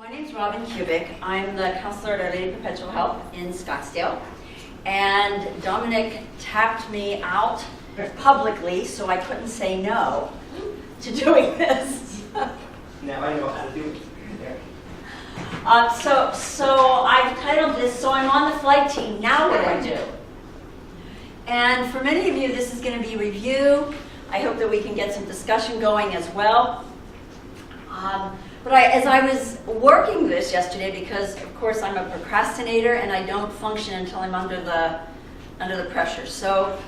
My name's Robin Kubik. I'm the counselor at Our Lady of Perpetual Help in Scottsdale. And Dominic tapped me out publicly, so I couldn't say no to doing this. Now I know how to do it. There. So I've titled this, So I'm on the Flight Team, Now What Do I Do? And for many of you, this is going to be review. I hope that we can get some discussion going as well. But as I was working this yesterday, because of course I'm a procrastinator and I don't function until I'm under the pressure. So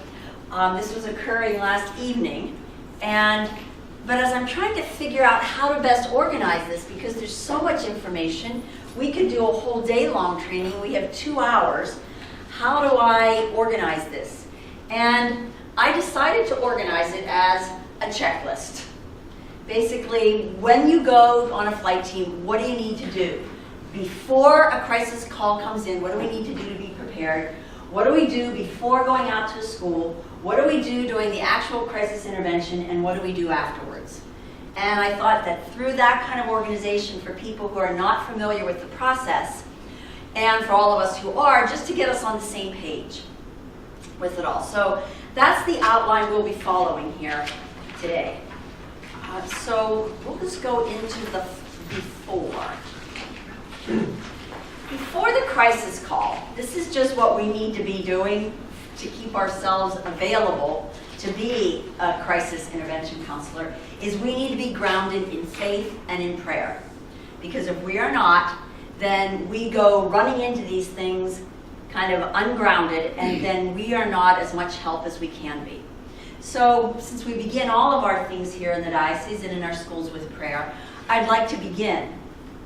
this was occurring last evening, but as I'm trying to figure out how to best organize this, because there's so much information, we could do a whole day-long training. We have 2 hours. How do I organize this? And I decided to organize it as a checklist. Basically, when you go on a flight team, what do you need to do? Before a crisis call comes in, what do we need to do to be prepared? What do we do before going out to school? What do we do during the actual crisis intervention? And what do we do afterwards? And I thought that through that kind of organization for people who are not familiar with the process, and for all of us who are, just to get us on the same page with it all. So that's the outline we'll be following here today. So we'll just go into the before. Before the crisis call, this is just what we need to be doing to keep ourselves available to be a crisis intervention counselor, is we need to be grounded in faith and in prayer. Because if we are not, then we go running into these things kind of ungrounded, and then we are not as much help as we can be. So since we begin all of our things here in the diocese and in our schools with prayer, I'd like to begin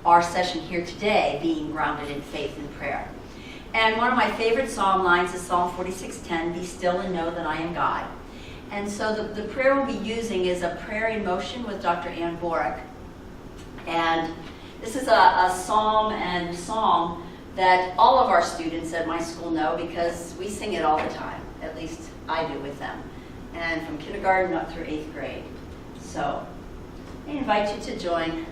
our session here today being grounded in faith and prayer. And one of my favorite psalm lines is Psalm 46:10, "Be still and know that I am God." And so the prayer we'll be using is a prayer in motion with Dr. Ann Borick. And this is a psalm and song that all of our students at my school know, because we sing it all the time. At least I do with them. And from kindergarten up through 8th grade. So I invite you to join.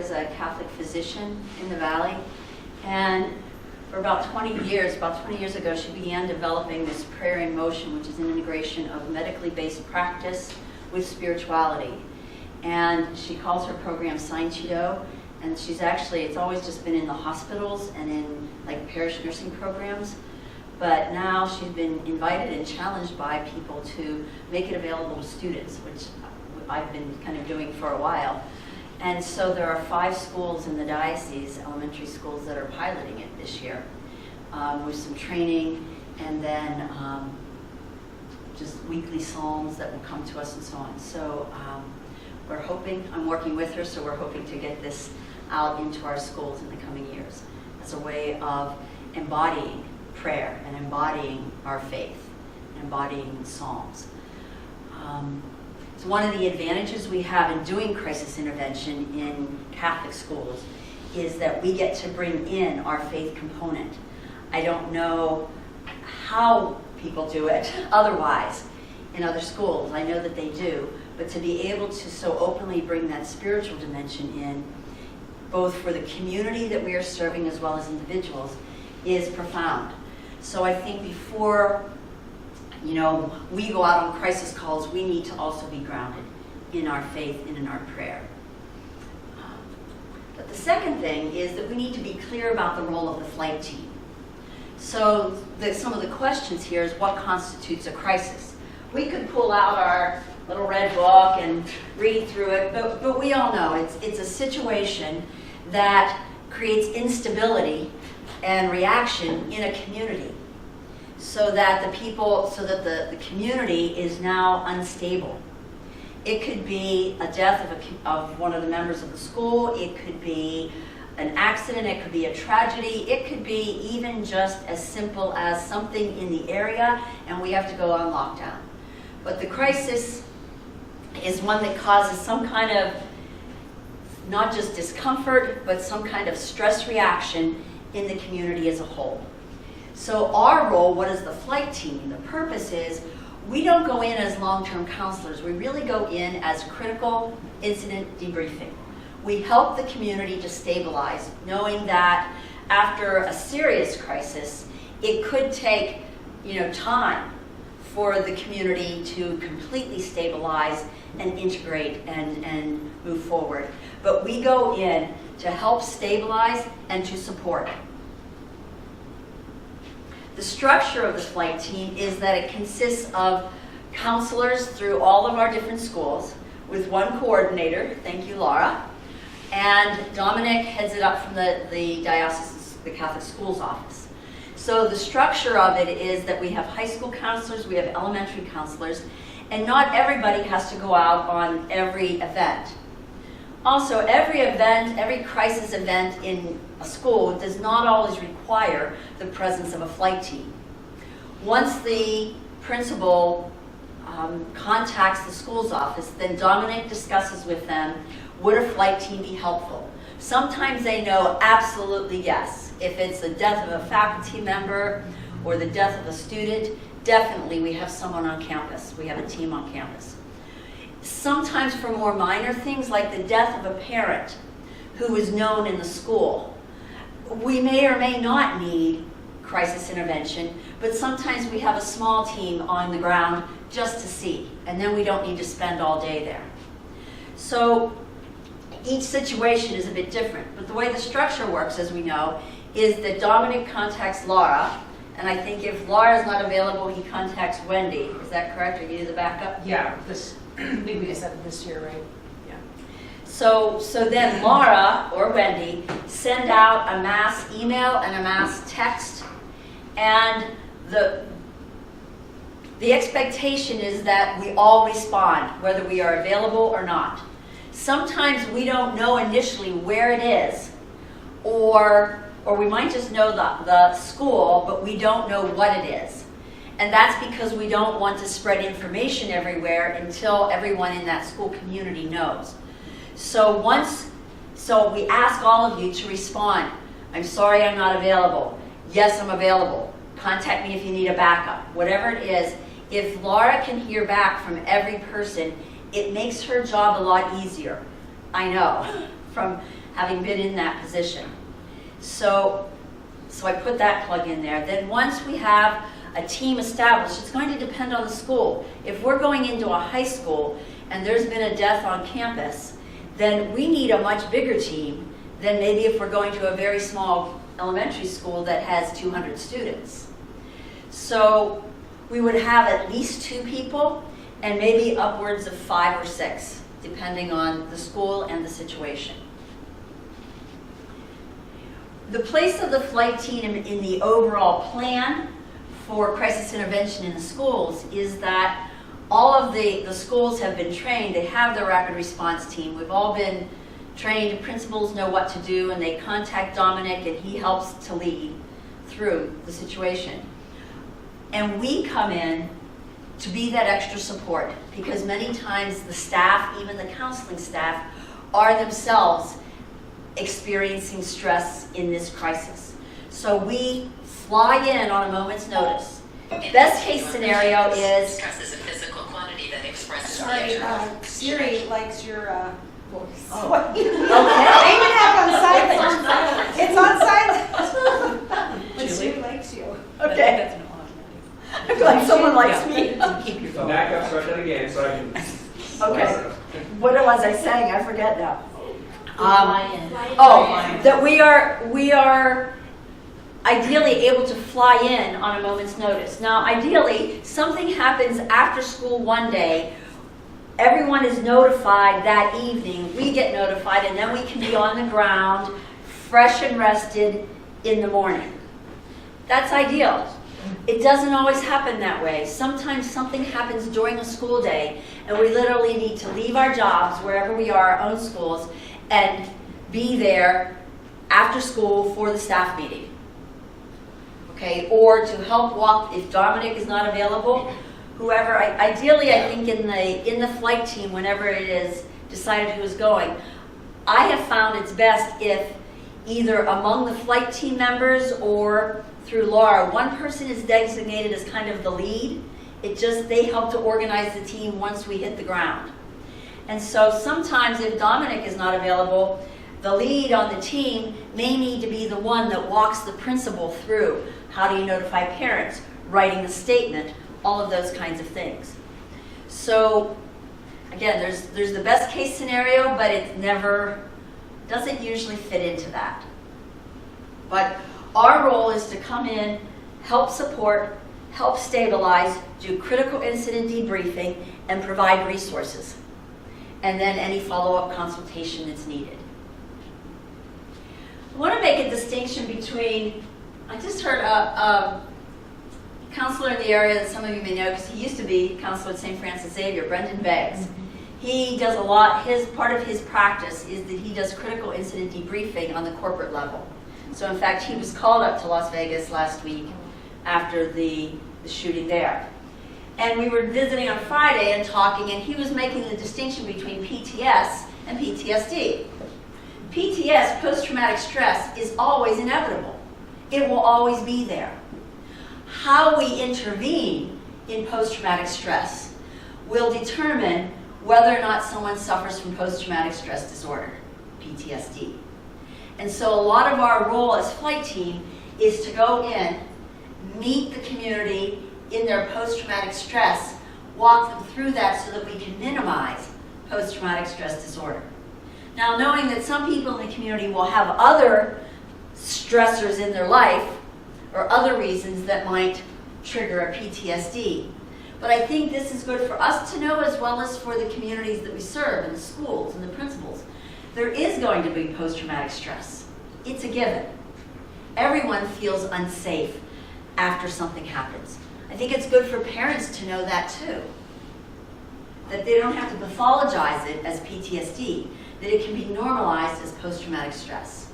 is a Catholic physician in the Valley, and for about 20 years ago, she began developing this prayer in motion, which is an integration of medically based practice with spirituality. And she calls her program Sign Chido, and it's always just been in the hospitals and in like parish nursing programs. But now she's been invited and challenged by people to make it available to students, which I've been kind of doing for a while. And so there are 5 schools in the diocese, elementary schools, that are piloting it this year with some training, and then just weekly psalms that will come to us and so on. So we're hoping, I'm working with her, so we're hoping to get this out into our schools in the coming years as a way of embodying prayer and embodying our faith, and embodying the psalms. So one of the advantages we have in doing crisis intervention in Catholic schools is that we get to bring in our faith component. I don't know how people do it otherwise in other schools. I know that they do, but to be able to so openly bring that spiritual dimension in, both for the community that we are serving as well as individuals, is profound. So I think before we go out on crisis calls, we need to also be grounded in our faith and in our prayer. But the second thing is that we need to be clear about the role of the flight team. So some of the questions here is what constitutes a crisis? We could pull out our little red book and read through it, but we all know it's a situation that creates instability and reaction in a community, so that the community is now unstable. It could be a death of one of the members of the school. It could be an accident. It could be a tragedy. It could be even just as simple as something in the area and we have to go on lockdown. But the crisis is one that causes some kind of, not just discomfort, but some kind of stress reaction in the community as a whole. So our role, what is the flight team? The purpose is we don't go in as long-term counselors. We really go in as critical incident debriefing. We help the community to stabilize, knowing that after a serious crisis, it could take time for the community to completely stabilize and integrate and move forward. But we go in to help stabilize and to support. The structure of the flight team is that it consists of counselors through all of our different schools with one coordinator, thank you, Laura, and Dominic heads it up from the diocese, the Catholic Schools office. So the structure of it is that we have high school counselors, we have elementary counselors, and not everybody has to go out on every event. Also, every event, every crisis event in a school does not always require the presence of a flight team. Once the principal contacts the school's office, then Dominic discusses with them, would a flight team be helpful? Sometimes they know absolutely yes. If it's the death of a faculty member or the death of a student, definitely we have someone on campus. We have a team on campus. Sometimes for more minor things like the death of a parent who is known in the school, we may or may not need crisis intervention, but sometimes we have a small team on the ground just to see, and then we don't need to spend all day there. So each situation is a bit different, but the way the structure works, as we know, is that Dominic contacts Laura, and I think if Laura's not available, he contacts Wendy. Is that correct? Are you the backup? Yeah, maybe we decided this year, right? Yeah. So then Laura or Wendy send out a mass email and a mass text, and the expectation is that we all respond, whether we are available or not. Sometimes we don't know initially where it is, or we might just know the school, but we don't know what it is. And that's because we don't want to spread information everywhere until everyone in that school community knows. So we ask all of you to respond. I'm sorry I'm not available. Yes, I'm available. Contact me if you need a backup. Whatever it is, if Laura can hear back from every person, it makes her job a lot easier. I know from having been in that position. So I put that plug in there. Then once we have a team established, it's going to depend on the school. If we're going into a high school and there's been a death on campus, then we need a much bigger team than maybe if we're going to a very small elementary school that has 200 students. So we would have at least 2 people and maybe upwards of 5 or 6, depending on the school and the situation. The place of the flight team in the overall plan for crisis intervention in the schools is that all of the schools have been trained. They have their rapid response team. We've all been trained. Principals know what to do, and they contact Dominic, and he helps to lead through the situation. And we come in to be that extra support, because many times the staff, even the counseling staff, are themselves experiencing stress in this crisis. So we fly in on a moment's notice. Best case scenario is... Stress is a physical quantity that expresses Sorry, pleasure. Siri likes your voice. Oh. I even have on silent. It's on silent. But Siri likes you. Okay. That's an automatic. I feel like someone likes me. Keep your phone. Back up, start that again, so I can. Okay. What was I saying? I forget now. Fly in. That we are ideally able to fly in on a moment's notice. Now, ideally, something happens after school one day. Everyone is notified that evening. We get notified, and then we can be on the ground, fresh and rested in the morning. That's ideal. It doesn't always happen that way. Sometimes something happens during a school day, and we literally need to leave our jobs, wherever we are, our own schools, and be there after school for the staff meeting. Okay, or to help walk, if Dominic is not available, whoever, ideally I think in the flight team, whenever it is decided who is going, I have found it's best if either among the flight team members or through Laura, one person is designated as kind of the lead. They help to organize the team once we hit the ground. And so sometimes if Dominic is not available, the lead on the team may need to be the one that walks the principal through. How do you notify parents? Writing the statement, all of those kinds of things. So again, there's the best case scenario, but it doesn't usually fit into that. But our role is to come in, help support, help stabilize, do critical incident debriefing, and provide resources. And then any follow-up consultation that's needed. I want to make a distinction between, I just heard a counselor in the area that some of you may know, because he used to be counselor at St. Francis Xavier, Brendan Beggs. He does a lot, part of his practice is that he does critical incident debriefing on the corporate level. So in fact, he was called up to Las Vegas last week after the shooting there. And we were visiting on Friday and talking, and he was making the distinction between PTS and PTSD. PTS, post-traumatic stress, is always inevitable. It will always be there. How we intervene in post-traumatic stress will determine whether or not someone suffers from post-traumatic stress disorder, PTSD. And so a lot of our role as flight team is to go in, meet the community in their post-traumatic stress, walk them through that so that we can minimize post-traumatic stress disorder. Now, knowing that some people in the community will have other stressors in their life or other reasons that might trigger a PTSD. But I think this is good for us to know, as well as for the communities that we serve and the schools and the principals. There is going to be post-traumatic stress. It's a given. Everyone feels unsafe after something happens. I think it's good for parents to know that too. That they don't have to pathologize it as PTSD, that it can be normalized as post-traumatic stress.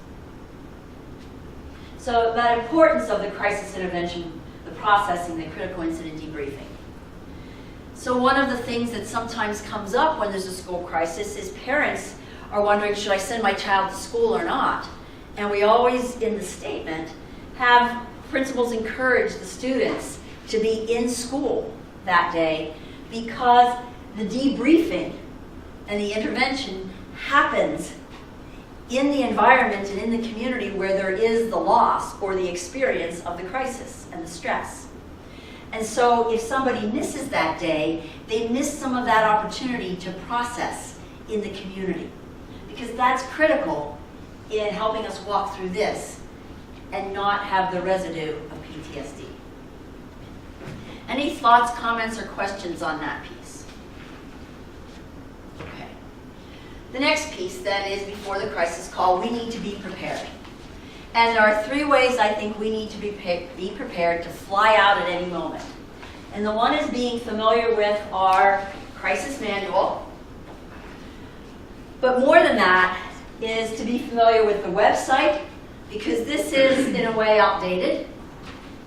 So that importance of the crisis intervention, the processing, the critical incident debriefing. So one of the things that sometimes comes up when there's a school crisis is parents are wondering, should I send my child to school or not? And we always, in the statement, have principals encourage the students to be in school that day, because the debriefing and the intervention happens in the environment and in the community where there is the loss or the experience of the crisis and the stress. And so if somebody misses that day, they miss some of that opportunity to process in the community, because that's critical in helping us walk through this and not have the residue of PTSD. Any thoughts, comments, or questions on that piece? Okay. The next piece then is before the crisis call, we need to be prepared. And there are 3 ways I think we need to be prepared to fly out at any moment. And the one is being familiar with our crisis manual. But more than that is to be familiar with the website, because this is in a way outdated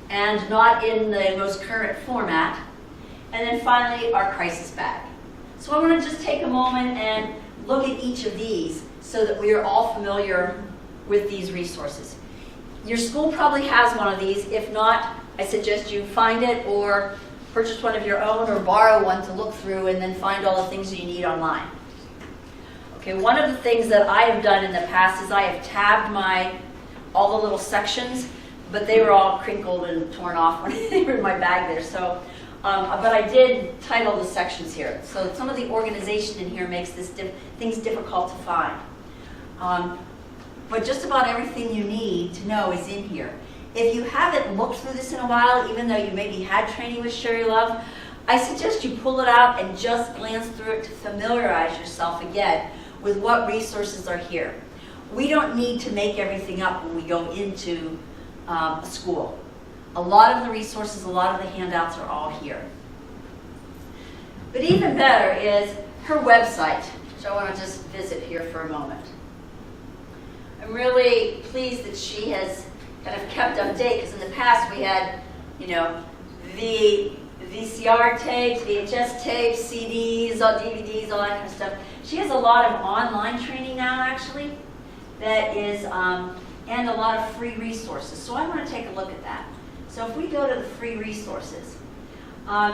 and not in the most current format. And then finally, our crisis bag. So I want to just take a moment and look at each of these so that we are all familiar with these resources. Your school probably has one of these. If not, I suggest you find it or purchase one of your own or borrow one to look through and then find all the things you need online. Okay, one of the things that I have done in the past is I have tabbed all the little sections, but they were all crinkled and torn off when they were in my bag there. So, but I did title the sections here. So some of the organization in here makes things difficult to find. But just about everything you need to know is in here. If you haven't looked through this in a while, even though you maybe had training with Sherry Love, I suggest you pull it out and just glance through it to familiarize yourself again with what resources are here. We don't need to make everything up when we go into a school. A lot of the resources, a lot of the handouts are all here. But even better is her website, which I want to just visit here for a moment. I'm really pleased that she has kind of kept up to date, because in the past we had, VCR tapes, VHS tapes, CDs, DVDs, all that kind of stuff. She has a lot of online training now, actually, that is, and a lot of free resources. So I want to take a look at that. So if we go to the free resources,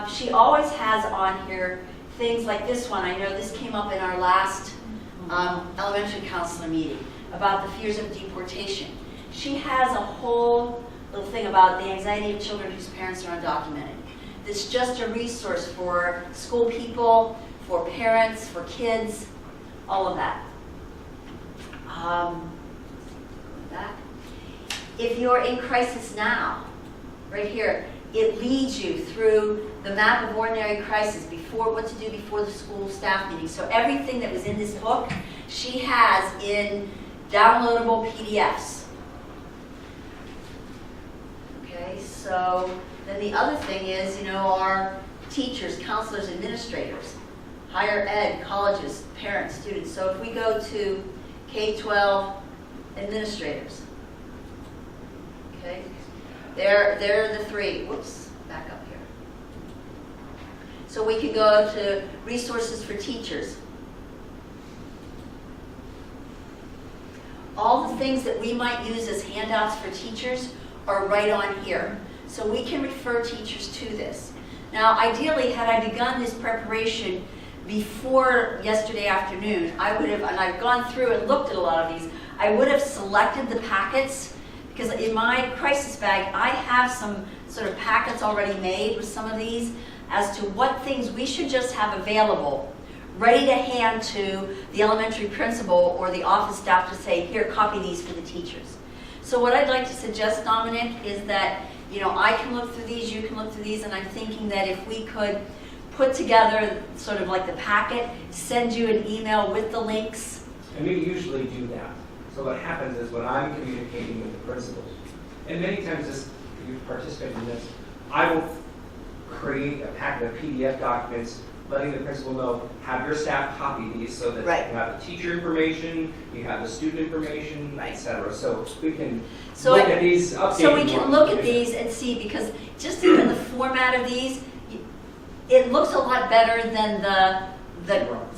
she always has on here things like this one. I know this came up in our last elementary counselor meeting about the fears of deportation. She has a whole little thing about the anxiety of children whose parents are undocumented. It's just a resource for school people, for parents, for kids, all of that. If you're in crisis now, right here, it leads you through the map of ordinary crisis, before what to do before the school staff meeting. So everything that was in this book, she has in downloadable PDFs. Okay, so then the other thing is, our teachers, counselors, administrators, higher ed, colleges, parents, students. So if we go to K-12 administrators, okay, they're the 3. Whoops, back up here. So we can go to resources for teachers. All the things that we might use as handouts for teachers are right on here. So we can refer teachers to this. Now, ideally, had I begun this preparation before yesterday afternoon, I would have, and I've gone through and looked at a lot of these, I would have selected the packets, because in my crisis bag, I have some sort of packets already made with some of these as to what things we should just have available, ready to hand to the elementary principal or the office staff to say, here, copy these for the teachers. So what I'd like to suggest, Dominic, is that I can look through these, you can look through these, and I'm thinking that if we could put together sort of like the packet, send you an email with the links. And we usually do that. So what happens is when I'm communicating with the principals, and many times if you participate in this, I will create a packet of PDF documents letting the principal know, have your staff copy these so that Right. you have the teacher information, you have the student information, Right. etc. So we can So look at these updated So we can ones. look at these and see, because just even the format of these, it looks a lot better than the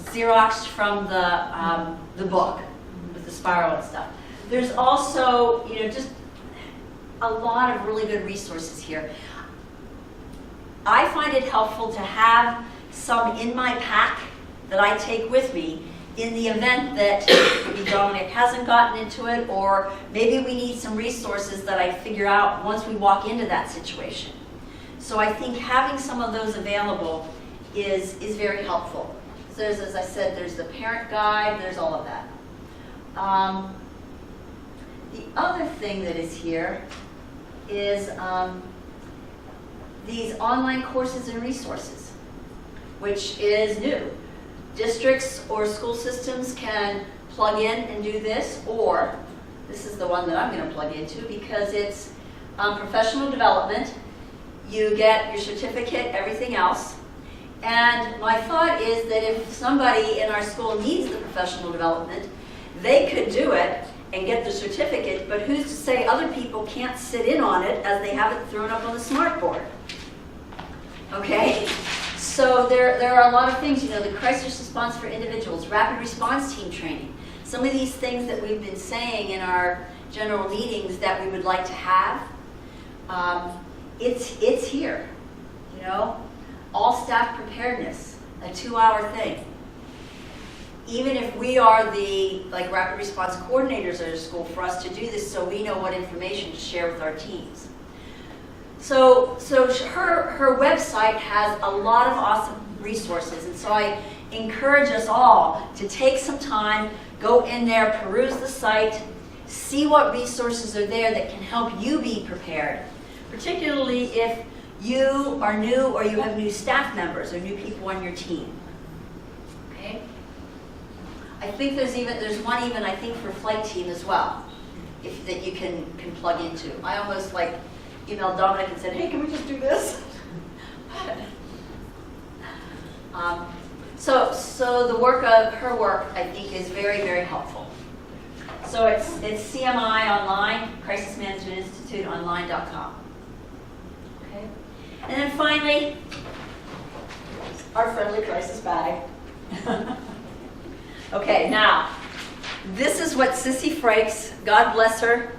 Xerox from the book with the spiral and stuff. There's also, just a lot of really good resources here. I find it helpful to have some in my pack that I take with me in the event that maybe Dominic hasn't gotten into it, or maybe we need some resources that I figure out once we walk into that situation. So I think having some of those available is very helpful. So there's, as I said, there's the parent guide, there's all of that. The other thing that is here is these online courses and resources, which is new. Districts or school systems can plug in and do this, or this is the one that I'm going to plug into because it's professional development. You get your certificate, everything else. And my thought is that if somebody in our school needs the professional development, they could do it and get the certificate, but who's to say other people can't sit in on it as they have it thrown up on the smart board? Okay? So there are a lot of things, you know, the crisis response for individuals, rapid response team training, some of these things that we've been saying in our general meetings that we would like to have. It's here, you know, all staff preparedness, a 2-hour thing. Even if we are the rapid response coordinators at a school, for us to do this so we know what information to share with our teams. So her website has a lot of awesome resources, and so I encourage us all to take some time, go in there, peruse the site, see what resources are there that can help you be prepared, particularly if you are new or you have new staff members or new people on your team. Okay? I think there's one even I think for flight team as well, that you can plug into. I almost emailed Dominic and said, hey, can we just do this? So the work of her work, I think, is very, very helpful. So it's CMI online, Crisis Management Institute online.com. Okay, and then finally, our friendly crisis bag. Okay, now this is what Sissy Frakes, God bless her.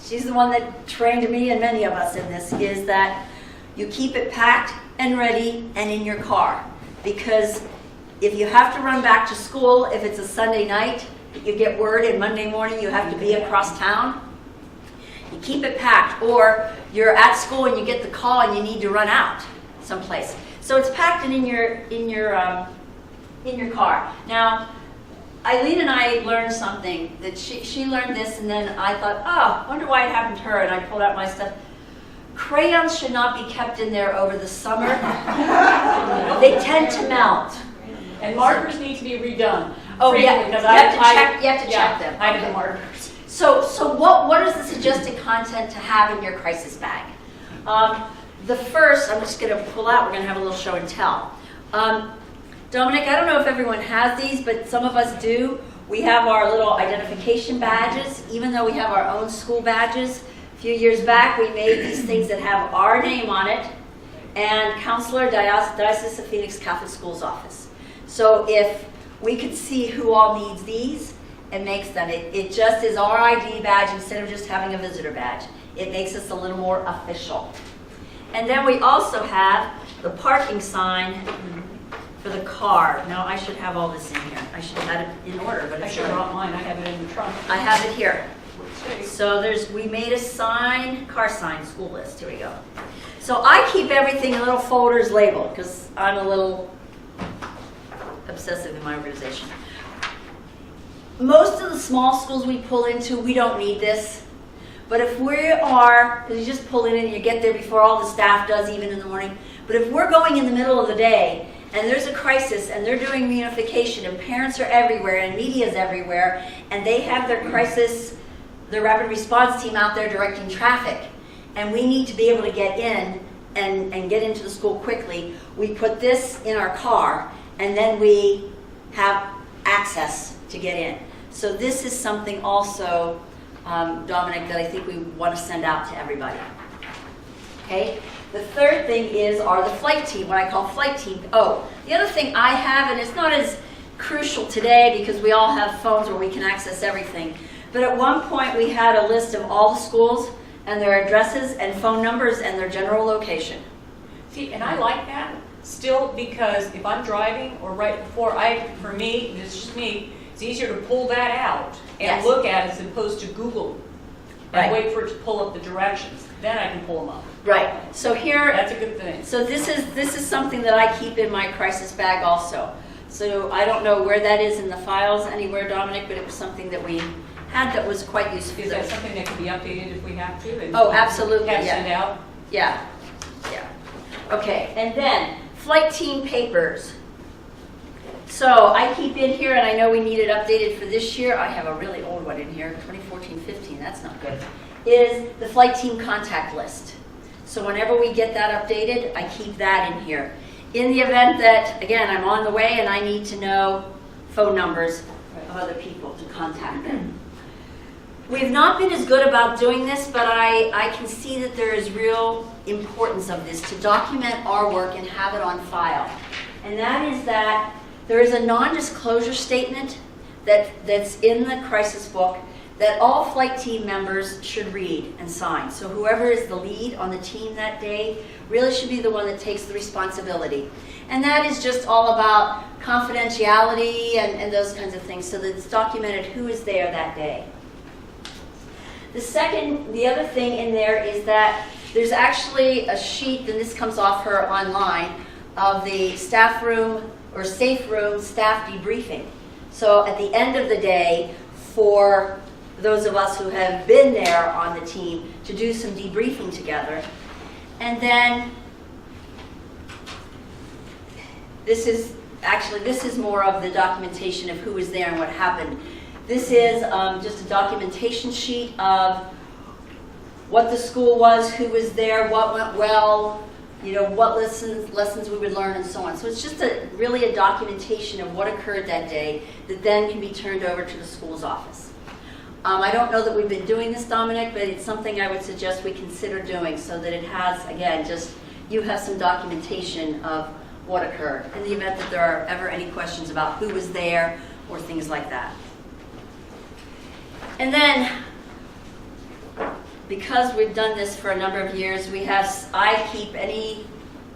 She's the one that trained me and many of us in this, is that you keep it packed and ready and in your car. Because if you have to run back to school, if it's a Sunday night, you get word and Monday morning you have to be across town, you keep it packed. Or you're at school and you get the call and you need to run out someplace. So it's packed and in your car. Now, Eileen and I learned something, that she learned this, and then I thought, oh, I wonder why it happened to her, and I pulled out my stuff. Crayons should not be kept in there over the summer. They tend to melt. And markers need to be redone. Oh, yeah, because you have to check them. I have the markers. So what is the suggested content to have in your crisis bag? The first, I'm just going to pull out, we're going to have a little show and tell. Dominic, I don't know if everyone has these, but some of us do. We have our little identification badges, even though we have our own school badges. A few years back, we made these things that have our name on it, and Counselor, Diocese of Phoenix Catholic Schools Office. So if we could see who all needs these and makes them, it just is our ID badge instead of just having a visitor badge. It makes us a little more official. And then we also have the parking sign for the car. Now, I should have all this in here. I should have had it in order, but I it's should have not. brought mine. I have it in the trunk. I have it here. So we made a sign, car sign, school list. Here we go. So I keep everything in little folders labeled because I'm a little obsessive in my organization. Most of the small schools we pull into, we don't need this. But if we are, because you just pull it in and you get there before all the staff does, even in the morning. But if we're going in the middle of the day and there's a crisis and they're doing reunification and parents are everywhere and media's everywhere and they have their crisis, their rapid response team out there directing traffic, and we need to be able to get in and get into the school quickly, we put this in our car and then we have access to get in. So this is something also, Dominic, that I think we want to send out to everybody. Okay? The third thing are the flight team, what I call flight team. Oh, the other thing I have, and it's not as crucial today because we all have phones where we can access everything, but at one point we had a list of all the schools and their addresses and phone numbers and their general location. See, and I like that still, because if I'm driving or right before, for me, this is just me, it's easier to pull that out and Yes. look at it as opposed to Google Right. and wait for it to pull up the directions. Then I can pull them up. Right, so here, That's a good thing. so this is something that I keep in my crisis bag also. So I don't know where that is in the files anywhere, Dominic, but it was something that we had that was quite useful. Is that something that can be updated if we have to? And Oh, absolutely, Have yeah. sent out? Yeah, yeah. Okay, and then flight team papers. So I keep in here, and I know we need it updated for this year. I have a really old one in here, 2014-15, that's not good. Is the flight team contact list. So whenever we get that updated, I keep that in here. In the event that, again, I'm on the way and I need to know phone numbers of other people to contact them. We've not been as good about doing this, but I can see that there is real importance of this to document our work and have it on and that is that there is a non-disclosure statement that's in the crisis book that all flight team members should read and sign. So whoever is the lead on the team that day really should be the one that takes the responsibility. And that is just all about confidentiality and those kinds of things, so that it's documented who is there that day. The other thing in there is that there's actually a sheet, and this comes off her online, of the staff room or safe room staff debriefing. So at the end of the day, for those of us who have been there on the team, to do some debriefing together. And then this is more of the documentation of who was there and what happened. This is just a documentation sheet of what the school was, who was there, what went well, you know, what lessons we would learn, and so on. So it's just really a documentation of what occurred that day that then can be turned over to the school's office. I don't know that we've been doing this, Dominic, but it's something I would suggest we consider doing, so that it has, again, just you have some documentation of what occurred in the event that there are ever any questions about who was there or things like that. And then, because we've done this for a number of years, I keep any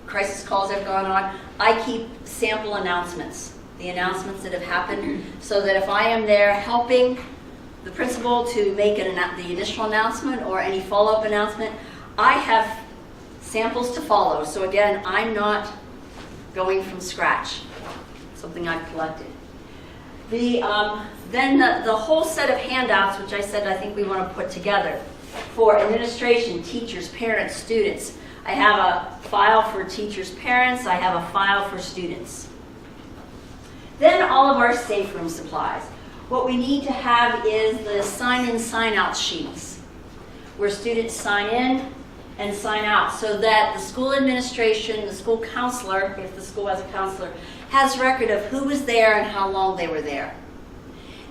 crisis calls that have gone on, I keep sample announcements, the announcements that have happened, so that if I am there helping the principal to make the initial announcement or any follow-up announcement, I have samples to follow. So again, I'm not going from scratch, something I've collected. Then the whole set of handouts, which I said I think we want to put together for administration, teachers, parents, students. I have a file for teachers, parents. I have a file for students. Then all of our safe room supplies. What we need to have is the sign-in, sign-out sheets, where students sign in and sign out, so that the school administration, the school counselor, if the school has a counselor, has record of who was there and how long they were there.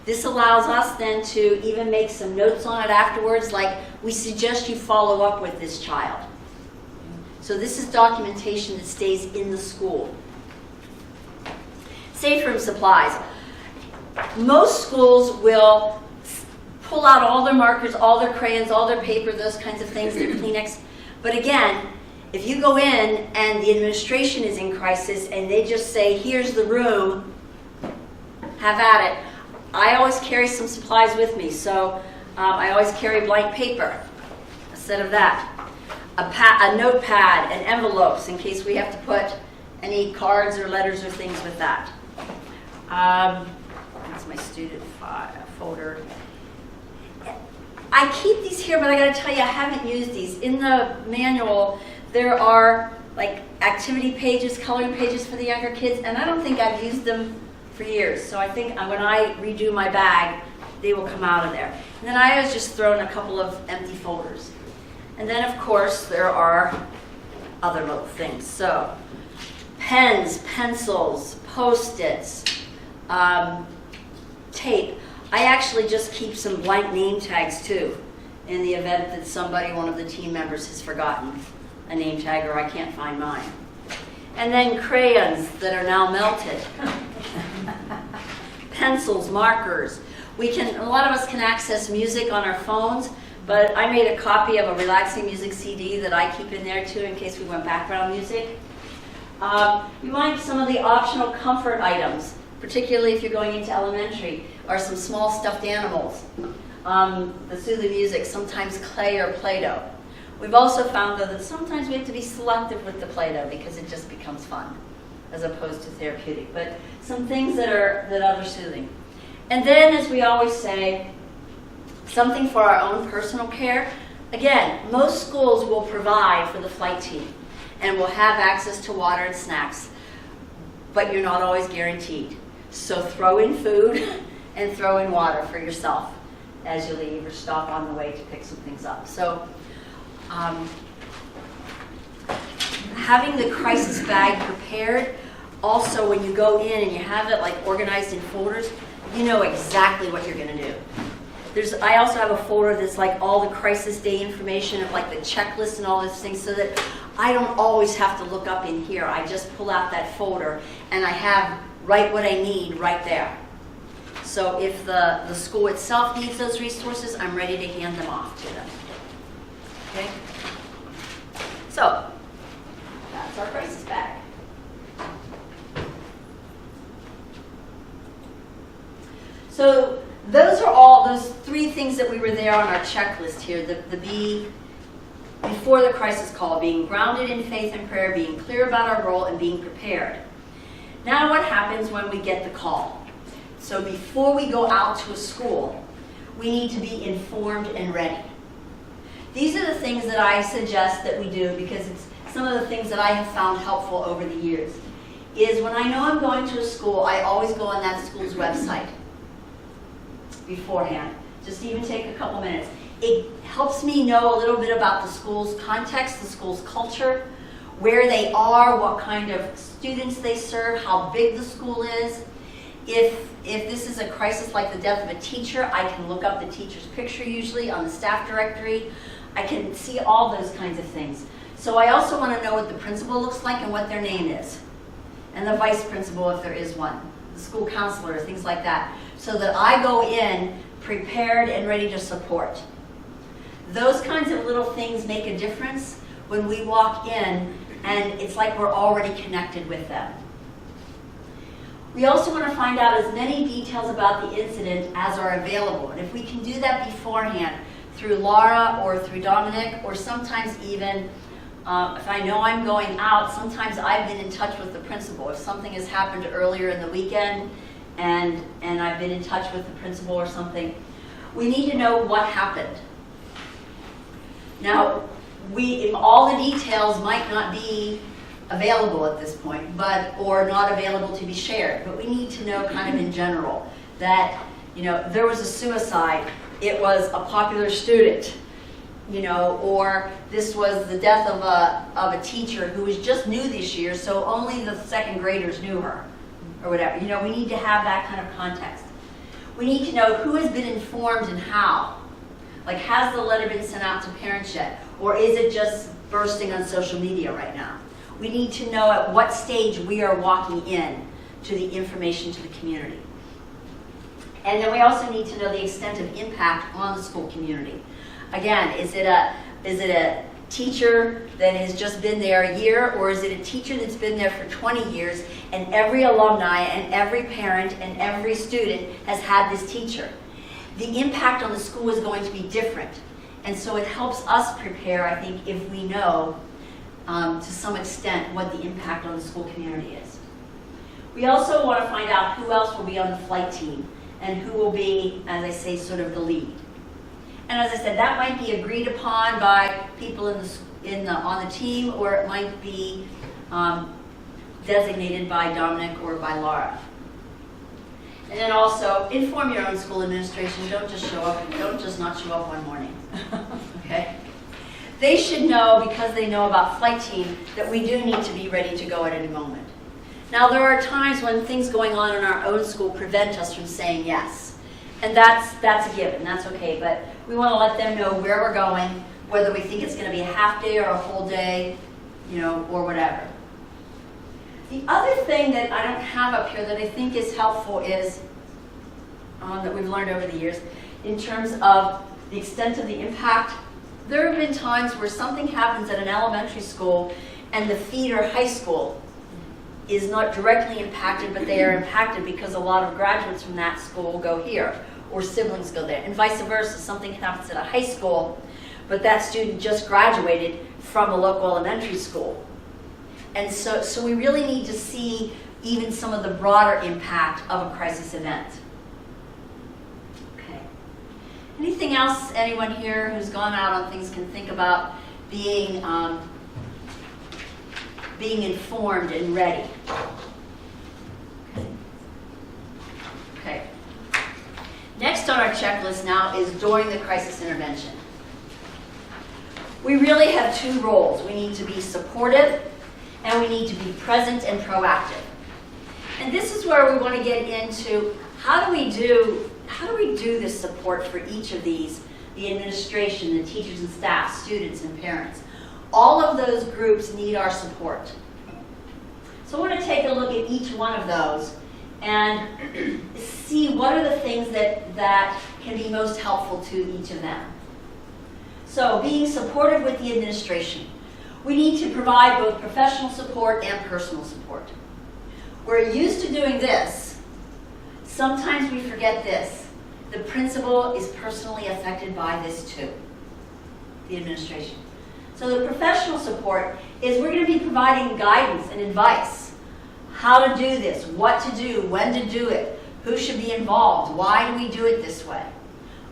This allows us then to even make some notes on it afterwards, like, we suggest you follow up with this child. So this is documentation that stays in the school. Safe room supplies. Most schools will pull out all their markers, all their crayons, all their paper, those kinds of things, their Kleenex. But again, if you go in and the administration is in crisis and they just say, here's the room, have at it. I always carry some supplies with me, so I always carry blank paper, a set of that, a notepad, and envelopes in case we have to put any cards or letters or things with that. That's my student folder. I keep these here, but I got to tell you, I haven't used these. In the manual, there are like activity pages, coloring pages for the younger kids, and I don't think I've used them for years. So I think when I redo my bag, they will come out of there. And then I always just throw in a couple of empty folders. And then, of course, there are other little things. So pens, pencils, Post-its, tape. I actually just keep some blank name tags too, in the event that somebody, one of the team members, has forgotten a name tag or I can't find mine. And then crayons that are now melted. Pencils, markers. A lot of us can access music on our phones, But I made a copy of a relaxing music CD that I keep in there too in case we want background music. You might some of the optional comfort items, particularly if you're going into elementary, are some small stuffed animals. The soothing music, sometimes clay or Play-Doh. We've also found though that sometimes we have to be selective with the Play-Doh because it just becomes fun as opposed to therapeutic. But some things that are soothing. And then, as we always say, something for our own personal care. Again, most schools will provide for the flight team and will have access to water and snacks, but you're not always guaranteed. So throw in food and throw in water for yourself as you leave or stop on the way to pick some things up. So having the crisis bag prepared, also when you go in and you have it like organized in folders, you know exactly what you're going to do. I also have a folder that's like all the crisis day information of like the checklist and all those things so that I don't always have to look up in here. I just pull out that folder and I have right what I need right there. So if the school itself needs those resources, I'm ready to hand them off to them. Okay? So, that's our crisis bag. So those are all those 3 things that we were there on our checklist here. The B, before the crisis call, being grounded in faith and prayer, being clear about our role, and being prepared. Now what happens when we get the call? So before we go out to a school, we need to be informed and ready. These are the things that I suggest that we do because it's some of the things that I have found helpful over the years. Is when I know I'm going to a school, I always go on that school's website beforehand. Just even take a couple minutes. It helps me know a little bit about the school's context, the school's culture, where they are, what kind of students they serve, how big the school is. If this is a crisis like the death of a teacher, I can look up the teacher's picture usually on the staff directory. I can see all those kinds of things. So I also want to know what the principal looks like and what their name is. And the vice principal if there is one. The school counselor, things like that. So that I go in prepared and ready to support. Those kinds of little things make a difference when we walk in and it's like we're already connected with them. We also want to find out as many details about the incident as are available. And if we can do that beforehand through Laura or through Dominic, or sometimes even if I know I'm going out, sometimes I've been in touch with the principal. If something has happened earlier in the weekend and I've been in touch with the principal or something, we need to know what happened. Now, all the details might not be available at this point, or not available to be shared, but we need to know kind of in general that, there was a suicide, it was a popular student, or this was the death of a teacher who was just new this year, so only the second graders knew her, or whatever. We need to have that kind of context. We need to know who has been informed and how. Like, has the letter been sent out to parents yet? Or is it just bursting on social media right now? We need to know at what stage we are walking in to the information to the community. And then we also need to know the extent of impact on the school community. Again, is it a teacher that has just been there a year, or is it a teacher that's been there for 20 years and every alumni and every parent and every student has had this teacher? The impact on the school is going to be different. And so it helps us prepare, I think, if we know to some extent what the impact on the school community is. We also want to find out who else will be on the flight team and who will be, as I say, sort of the lead. And as I said, that might be agreed upon by people on the team, or it might be designated by Dominic or by Laura. And then also, inform your own school administration. Don't just show up. Don't just not show up one morning. Okay? They should know, because they know about flight team, that we do need to be ready to go at any moment. Now, there are times when things going on in our own school prevent us from saying yes. And that's a given. That's okay. But we want to let them know where we're going, whether we think it's going to be a half day or a whole day, or whatever. The other thing that I don't have up here that I think is helpful is, that we've learned over the years, in terms of the extent of the impact. There have been times where something happens at an elementary school and the feeder high school is not directly impacted, but they are impacted because a lot of graduates from that school go here, or siblings go there, and vice versa. Something happens at a high school, but that student just graduated from a local elementary school. And so we really need to see even some of the broader impact of a crisis event. Okay. Anything else anyone here who's gone out on things can think about being informed and ready? Okay. Next on our checklist now is during the crisis intervention. We really have two roles. We need to be supportive and we need to be present and proactive. And this is where we want to get into how do we do this support for each of these, the administration, the teachers and staff, students and parents. All of those groups need our support. So I want to take a look at each one of those and see what are the things that can be most helpful to each of them. So being supportive with the administration. We need to provide both professional support and personal support. We're used to doing this. Sometimes we forget this. The principal is personally affected by this too, the administration. So the professional support is we're going to be providing guidance and advice. How to do this, what to do, when to do it, who should be involved, why do we do it this way?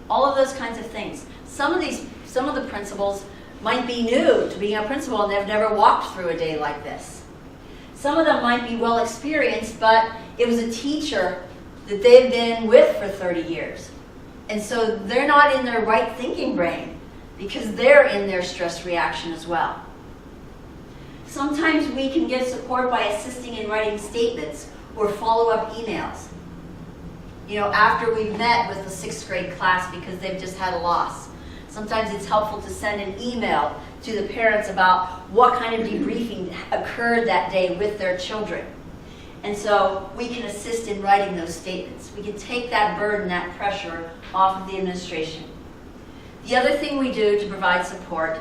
All of those kinds of things. Some of the principals might be new to being a principal and they've never walked through a day like this. Some of them might be well experienced, but it was a teacher that they've been with for 30 years. And so they're not in their right thinking brain because they're in their stress reaction as well. Sometimes we can give support by assisting in writing statements or follow-up emails. You know, after we've met with the 6th grade class because they've just had a loss. Sometimes it's helpful to send an email to the parents about what kind of debriefing occurred that day with their children. And so we can assist in writing those statements. We can take that burden, that pressure off of the administration. The other thing we do to provide support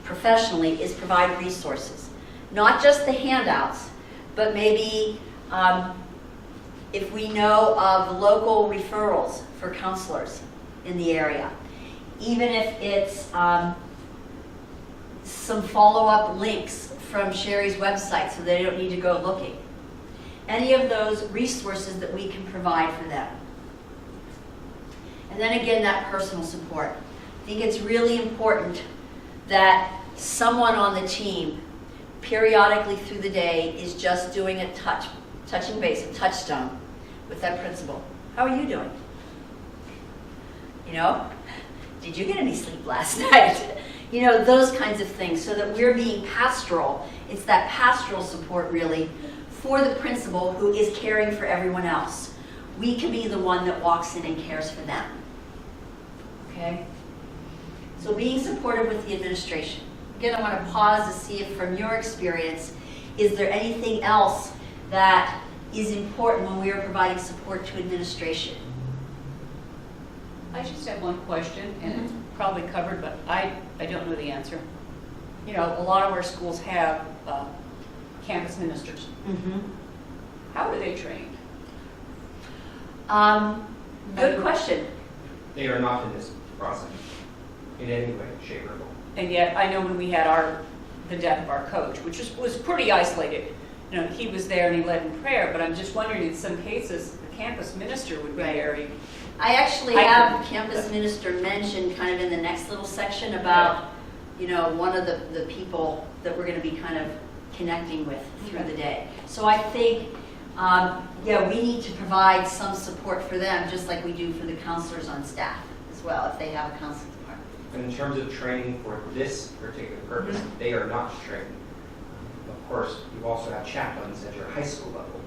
professionally is provide resources. Not just the handouts, but maybe if we know of local referrals for counselors in the area. Even if it's some follow-up links from Sherry's website so they don't need to go looking. Any of those resources that we can provide for them. And then again, that personal support. I think it's really important that someone on the team periodically through the day is just doing a touching base, a touchstone with that principal. How are you doing? You know, did you get any sleep last night? You know, those kinds of things, so that we're being pastoral. It's that pastoral support really for the principal who is caring for everyone else. We can be the one that walks in and cares for them. Okay? So being supportive with the administration. Again, I want to pause to see if from your experience, is there anything else that is important when we are providing support to administration? I just have one question, and it's probably covered, but I don't know the answer. You know, a lot of our schools have campus ministers. Mm-hmm. How are they trained? Good question. They are not in this process in any way, shape, or form. And yet, I know when we had the death of our coach, which was pretty isolated. You know, he was there and he led in prayer, but I'm just wondering, in some cases, the campus minister would be Right. very. I actually have campus minister mentioned kind of in the next little section about, you know, one of the people that we're going to be kind of connecting with through the day. So I think, we need to provide some support for them, just like we do for the counselors on staff as well, if they have a counseling department. And in terms of training for this particular purpose, they are not trained. Of course, you also have chaplains at your high school level.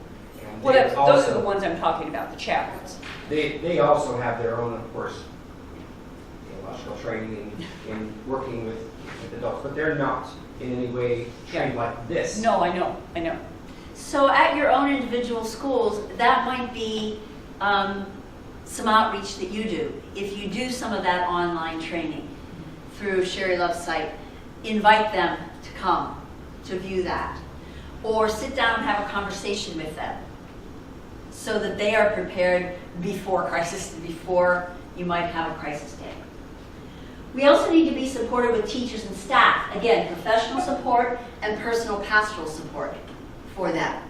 And Well, they those are the also- ones I'm talking about, the chaplains. They also have their own, of course, theological training in working with adults, but they're not in any way trained like this. No, I know. So at your own individual schools, that might be some outreach that you do. If you do some of that online training through Sherry Love's site, invite them to come to view that. Or sit down and have a conversation with them so that they are prepared before crisis, before you might have a crisis day. We also need to be supported with teachers and staff. Again, professional support and personal pastoral support for them.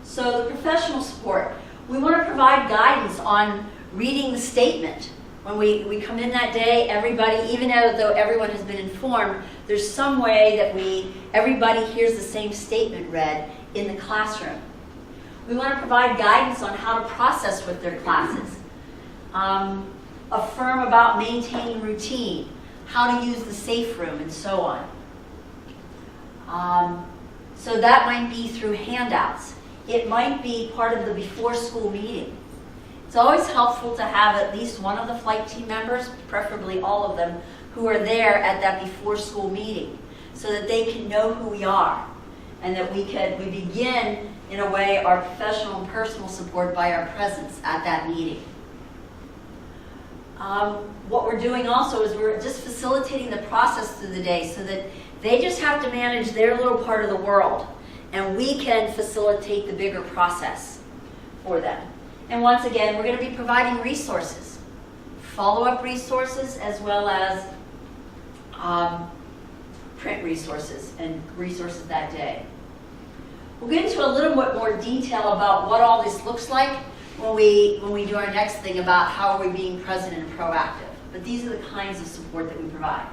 So the professional support, we want to provide guidance on reading the statement. When we come in that day, everybody, even though everyone has been informed, there's some way that everybody hears the same statement read in the classroom. We want to provide guidance on how to process with their classes. Affirm about maintaining routine, how to use the safe room, and so on. So that might be through handouts. It might be part of the before school meeting. It's always helpful to have at least one of the flight team members, preferably all of them, who are there at that before school meeting so that they can know who we are and that we begin, in a way, our professional and personal support by our presence at that meeting. What we're doing also is we're just facilitating the process through the day so that they just have to manage their little part of the world and we can facilitate the bigger process for them. And once again, we're going to be providing resources, follow-up resources as well as print resources and resources that day. We'll get into a little bit more detail about what all this looks like when we do our next thing about how are we being present and proactive. But these are the kinds of support that we provide.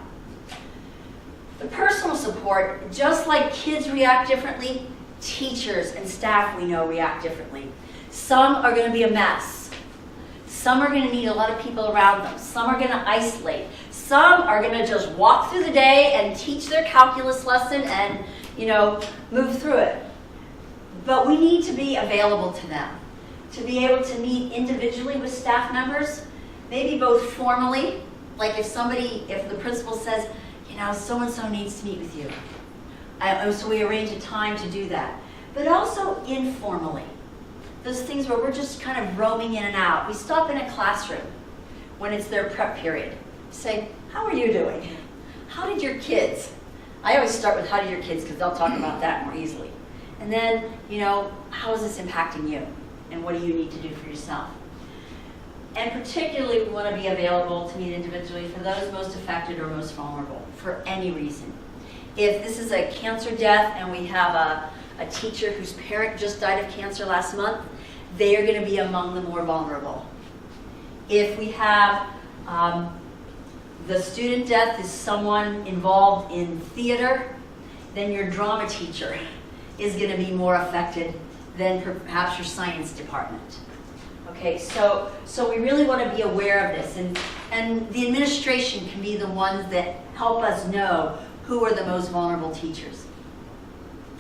The personal support, just like kids react differently, teachers and staff we know react differently. Some are going to be a mess. Some are going to need a lot of people around them. Some are going to isolate. Some are going to just walk through the day and teach their calculus lesson and, move through it. But we need to be available to them, to be able to meet individually with staff members, maybe both formally, like if the principal says, so-and-so needs to meet with you. So we arrange a time to do that. But also informally. Those things where we're just kind of roaming in and out. We stop in a classroom when it's their prep period. Say, how are you doing? How did your kids? I always start with how did your kids because they'll talk about that more easily. And then, how is this impacting you? And what do you need to do for yourself? And particularly, we want to be available to meet individually for those most affected or most vulnerable for any reason. If this is a cancer death and we have a teacher whose parent just died of cancer last month, they are going to be among the more vulnerable. If we have the student death is someone involved in theater, then your drama teacher is going to be more affected than perhaps your science department. Okay, so we really want to be aware of this, and the administration can be the ones that help us know who are the most vulnerable teachers.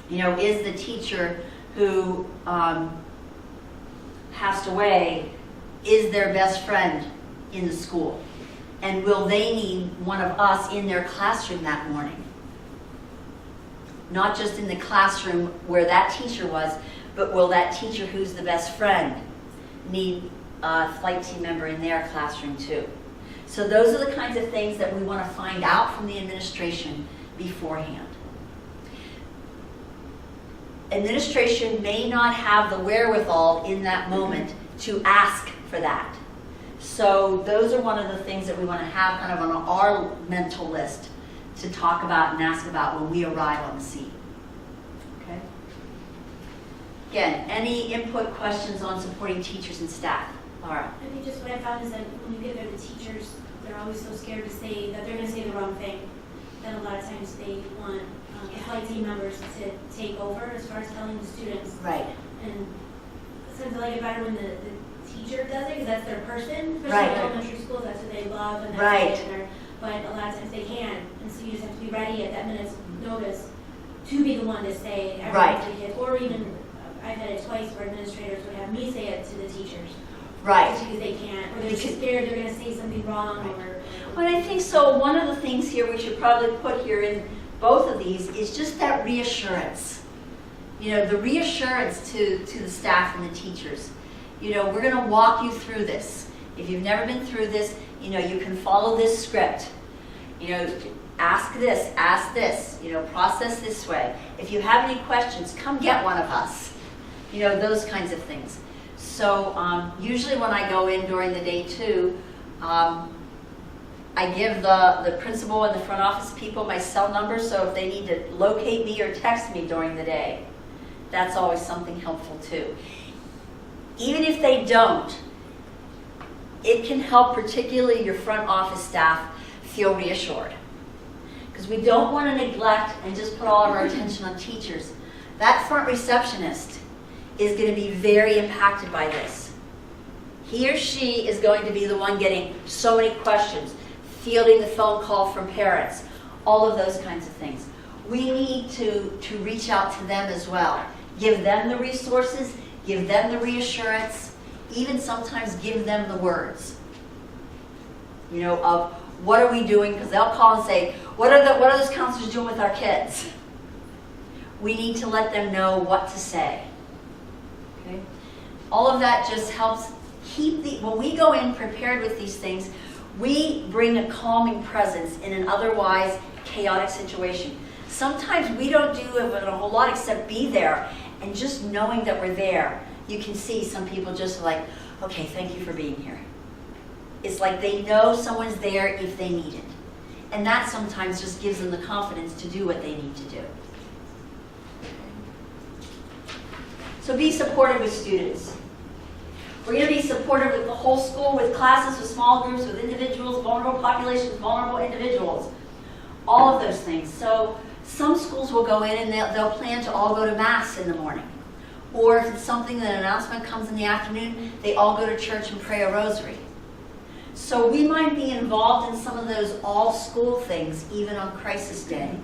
Is the teacher who passed away, is their best friend in the school? And will they need one of us in their classroom that morning? Not just in the classroom where that teacher was, but will that teacher who's the best friend need a flight team member in their classroom too? So those are the kinds of things that we want to find out from the administration beforehand. Administration may not have the wherewithal in that moment to ask for that. So those are one of the things that we want to have kind of on our mental list to talk about and ask about when we arrive on the scene. Okay? Again, any input, questions on supporting teachers and staff? Laura? I think just what I found is that when you get there, the teachers, they're always so scared to say that they're going to say the wrong thing. That a lot of times they want the flight team members to take over as far as telling the students. Right. And sometimes I like it better when the teacher does it because that's their person. Especially Right. in elementary schools, that's what they love and that's Right. what they're, but a lot of times they can't. And so you just have to be ready at that minute's notice to be the one to say everything Right. to the kids. Or even, I've had it twice where administrators would have me say it to the teachers. Right. Because they can't, or they're Because- scared they're going to say something wrong, or. Well, I think so. One of the things here we should probably put here in both of these is just that reassurance. The reassurance to the staff and the teachers. We're going to walk you through this. If you've never been through this, you know, you can follow this script. You know, ask this, you know, process this way. If you have any questions, come get one of us. You know, those kinds of things. So usually when I go in during the day too, I give the principal and the front office people my cell number, so if they need to locate me or text me during the day, that's always something helpful too. Even if they don't, it can help particularly your front office staff feel reassured. Because we don't want to neglect and just put all of our attention on teachers. That front receptionist is going to be very impacted by this. He or she is going to be the one getting so many questions, fielding the phone call from parents, all of those kinds of things. We need to reach out to them as well. Give them the resources, give them the reassurance, even sometimes give them the words. You know, of what are we doing? Because they'll call and say, what are those counselors doing with our kids? We need to let them know what to say. Okay? All of that just helps keep when we go in prepared with these things, we bring a calming presence in an otherwise chaotic situation. Sometimes we don't do a whole lot except be there, and just knowing that we're there, you can see some people just like, okay, thank you for being here. It's like they know someone's there if they need it. And that sometimes just gives them the confidence to do what they need to do. So be supportive with students. We're going to be supportive with the whole school, with classes, with small groups, with individuals, vulnerable populations, vulnerable individuals. All of those things. So some schools will go in and they'll plan to all go to Mass in the morning. Or if it's something that an announcement comes in the afternoon, they all go to church and pray a rosary. So we might be involved in some of those all-school things, even on Crisis Day.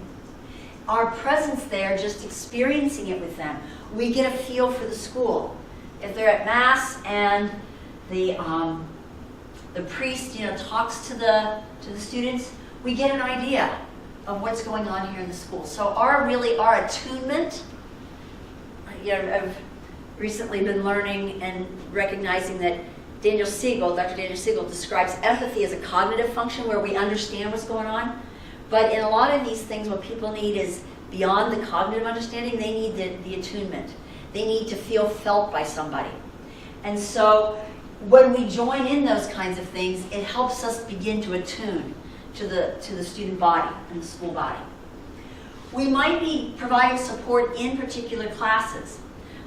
Our presence there, just experiencing it with them, we get a feel for the school. If they're at Mass and the priest, you know, talks to the students, we get an idea of what's going on here in the school. So our attunement, you know, I've recently been learning and recognizing that Dr. Daniel Siegel describes empathy as a cognitive function where we understand what's going on. But in a lot of these things, what people need is beyond the cognitive understanding, they need the attunement. They need to feel felt by somebody. And so when we join in those kinds of things, it helps us begin to attune to the student body and the school body. We might be providing support in particular classes.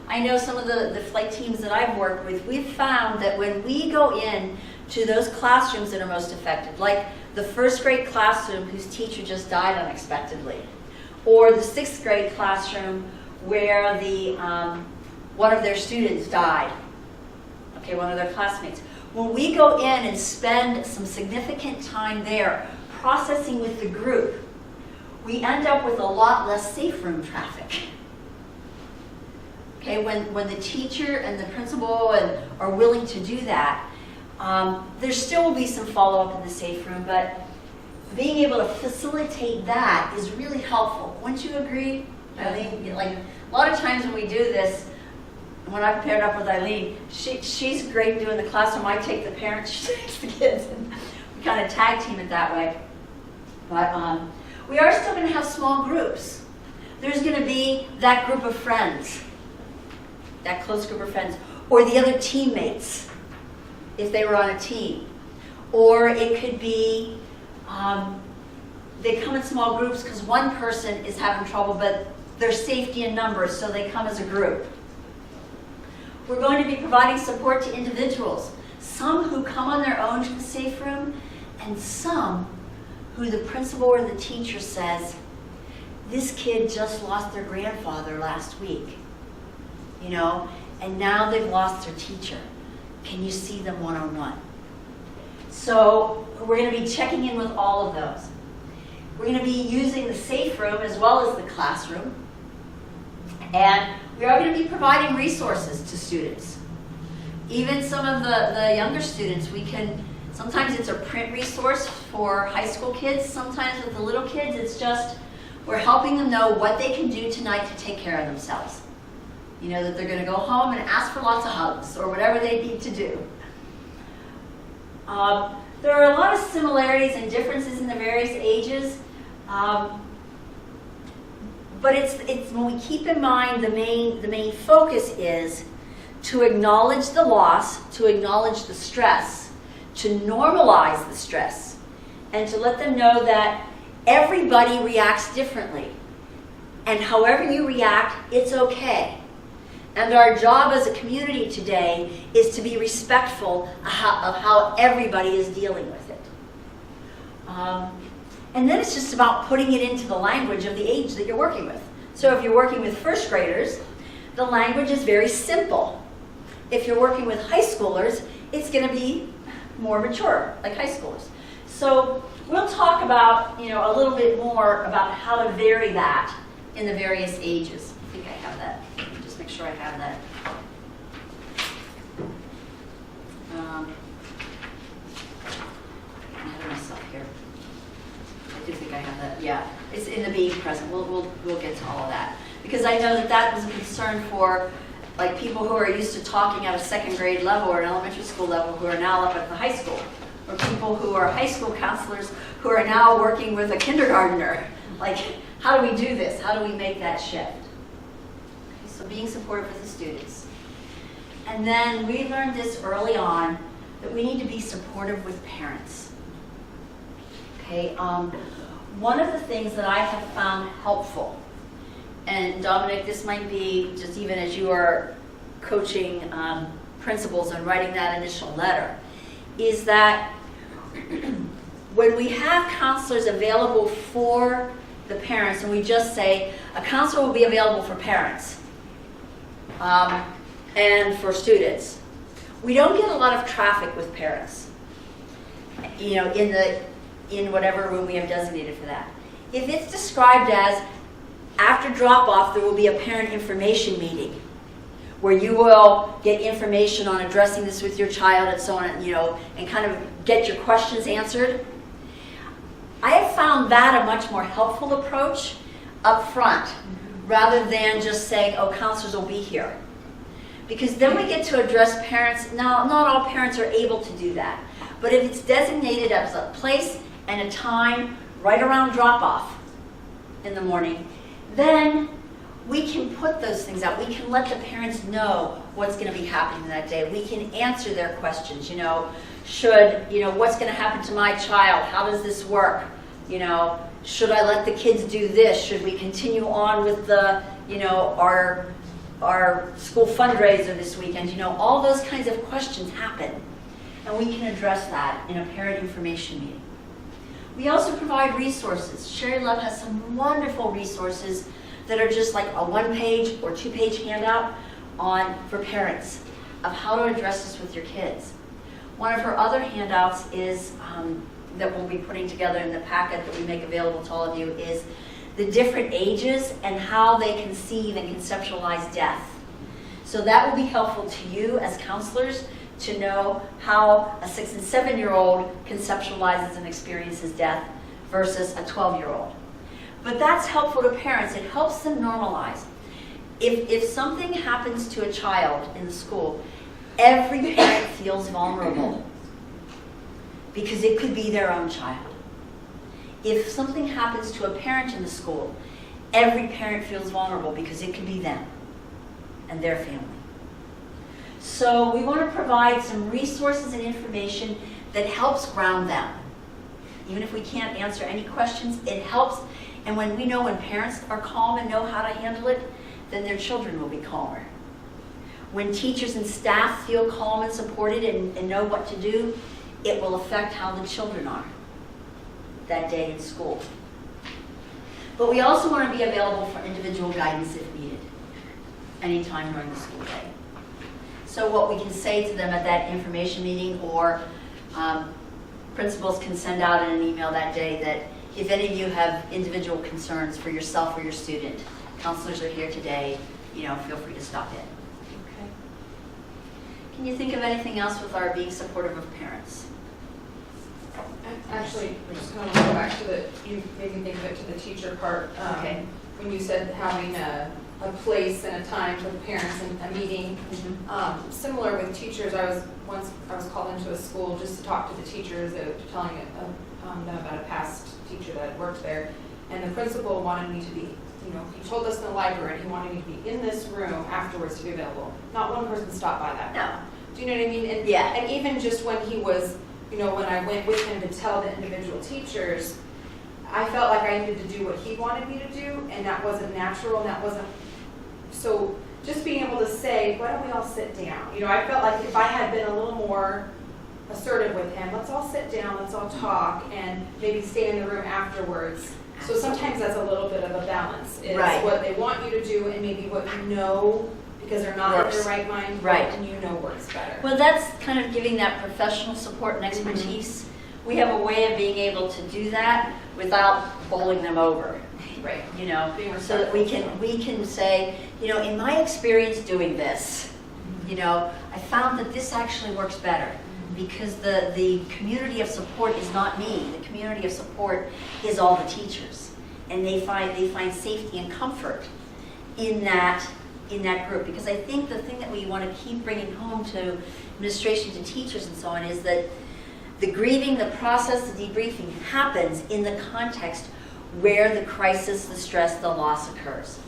I know some of the flight teams that I've worked with, we've found that when we go in to those classrooms that are most affected, like the first grade classroom whose teacher just died unexpectedly, or the sixth grade classroom where one of their students died, one of their classmates. When we go in and spend some significant time there processing with the group, we end up with a lot less safe room traffic. Okay, when the teacher and the principal are willing to do that, there still will be some follow-up in the safe room, but being able to facilitate that is really helpful. Wouldn't you agree? Eileen, like a lot of times when we do this, when I paired up with Eileen, she's great doing the classroom. I take the parents, she takes the kids, and we kind of tag team it that way. But we are still going to have small groups. There's going to be that group of friends, that close group of friends, or the other teammates, if they were on a team. Or it could be they come in small groups because one person is having trouble, but there's safety in numbers, so they come as a group. We're going to be providing support to individuals, some who come on their own to the safe room, and some who the principal or the teacher says, this kid just lost their grandfather last week, and now they've lost their teacher. Can you see them one-on-one? So we're going to be checking in with all of those. We're going to be using the safe room as well as the classroom. And we are going to be providing resources to students. Even some of the younger students, sometimes it's a print resource for high school kids. Sometimes with the little kids, it's just, we're helping them know what they can do tonight to take care of themselves. That they're going to go home and ask for lots of hugs or whatever they need to do. There are a lot of similarities and differences in the various ages, but it's when we keep in mind the main focus is to acknowledge the loss, to acknowledge the stress, to normalize the stress, and to let them know that everybody reacts differently. And however you react, it's okay. And our job as a community today is to be respectful of how everybody is dealing with it. And then it's just about putting it into the language of the age that you're working with. So if you're working with first graders, the language is very simple. If you're working with high schoolers, it's going to be more mature, like high schoolers. So we'll talk about, a little bit more about how to vary that in the various ages. I think I have that. Let me just make sure I have that. I have myself here. I do think I have that. Yeah, it's in the being present. We'll get to all of that because I know that was a concern for like people who are used to talking at a second grade level or an elementary school level who are now up at the high school, or people who are high school counselors who are now working with a kindergartner. Like, how do we do this? How do we make that shift? Okay, so being supportive with the students. And then we learned this early on, that we need to be supportive with parents. Okay, one of the things that I have found helpful, and Dominic, this might be just even as you are coaching principals and writing that initial letter, is that when we have counselors available for the parents, and we just say, a counselor will be available for parents and for students, we don't get a lot of traffic with parents, in whatever room we have designated for that. If it's described as, after drop-off, there will be a parent information meeting where you will get information on addressing this with your child and so on, and kind of get your questions answered. I have found that a much more helpful approach up front, rather than just saying, oh, counselors will be here. Because then we get to address parents. Now, not all parents are able to do that. But if it's designated as a place and a time right around drop-off in the morning, then we can put those things out. We can let the parents know what's going to be happening that day. We can answer their questions. What's going to happen to my child? How does this work? Should I let the kids do this? Should we continue on with the, our school fundraiser this weekend? All those kinds of questions happen. And we can address that in a parent information meeting. We also provide resources. Sherry Love has some wonderful resources that are just like a 1-page or 2-page handout for parents of how to address this with your kids. One of her other handouts is, that we'll be putting together in the packet that we make available to all of you, is the different ages and how they conceive and conceptualize death. So that will be helpful to you as counselors to know how a 6 and 7-year-old conceptualizes and experiences death versus a 12-year-old. But that's helpful to parents. It helps them normalize. If something happens to a child in the school, every parent feels vulnerable because it could be their own child. If something happens to a parent in the school, every parent feels vulnerable because it could be them and their family. So we want to provide some resources and information that helps ground them. Even if we can't answer any questions, it helps. And when we know when parents are calm and know how to handle it, then their children will be calmer. When teachers and staff feel calm and supported and know what to do, it will affect how the children are that day in school. But we also want to be available for individual guidance if needed, anytime during the school day. So what we can say to them at that information meeting, or principals can send out in an email that day that if any of you have individual concerns for yourself or your student, counselors are here today, feel free to stop in. Okay. Can you think of anything else with our being supportive of parents? Actually, I just kind of want to go back to you made me think of it, to the teacher part. Okay. When you said having a place and a time for the parents and a meeting. Similar with teachers, I was called into a school just to talk to the teachers, telling them about a past teacher that had worked there. And the principal wanted me to be, he told us in the library, and he wanted me to be in this room afterwards to be available. Not one person stopped by that. No. Do you know what I mean? And, Yeah. And even just when he was, when I went with him to tell the individual teachers, I felt like I needed to do what he wanted me to do, and that wasn't natural, and that wasn't, so just being able to say, why don't we all sit down? I felt like if I had been a little more assertive with him, let's all sit down, let's all talk, and maybe stay in the room afterwards. So sometimes that's a little bit of a balance, is Right. what they want you to do and maybe what because they're not in Works. their right mind, Right. and works better. Well, that's kind of giving that professional support and expertise. We have a way of being able to do that without bowling them over. Right. Being So that we can say, in my experience doing this, I found that this actually works better because the community of support is not me. The community of support is all the teachers, and they find safety and comfort in that group. Because I think the thing that we want to keep bringing home to administration, to teachers, and so on is that the grieving, the process, the debriefing happens in the context where the crisis, the stress, the loss occurs.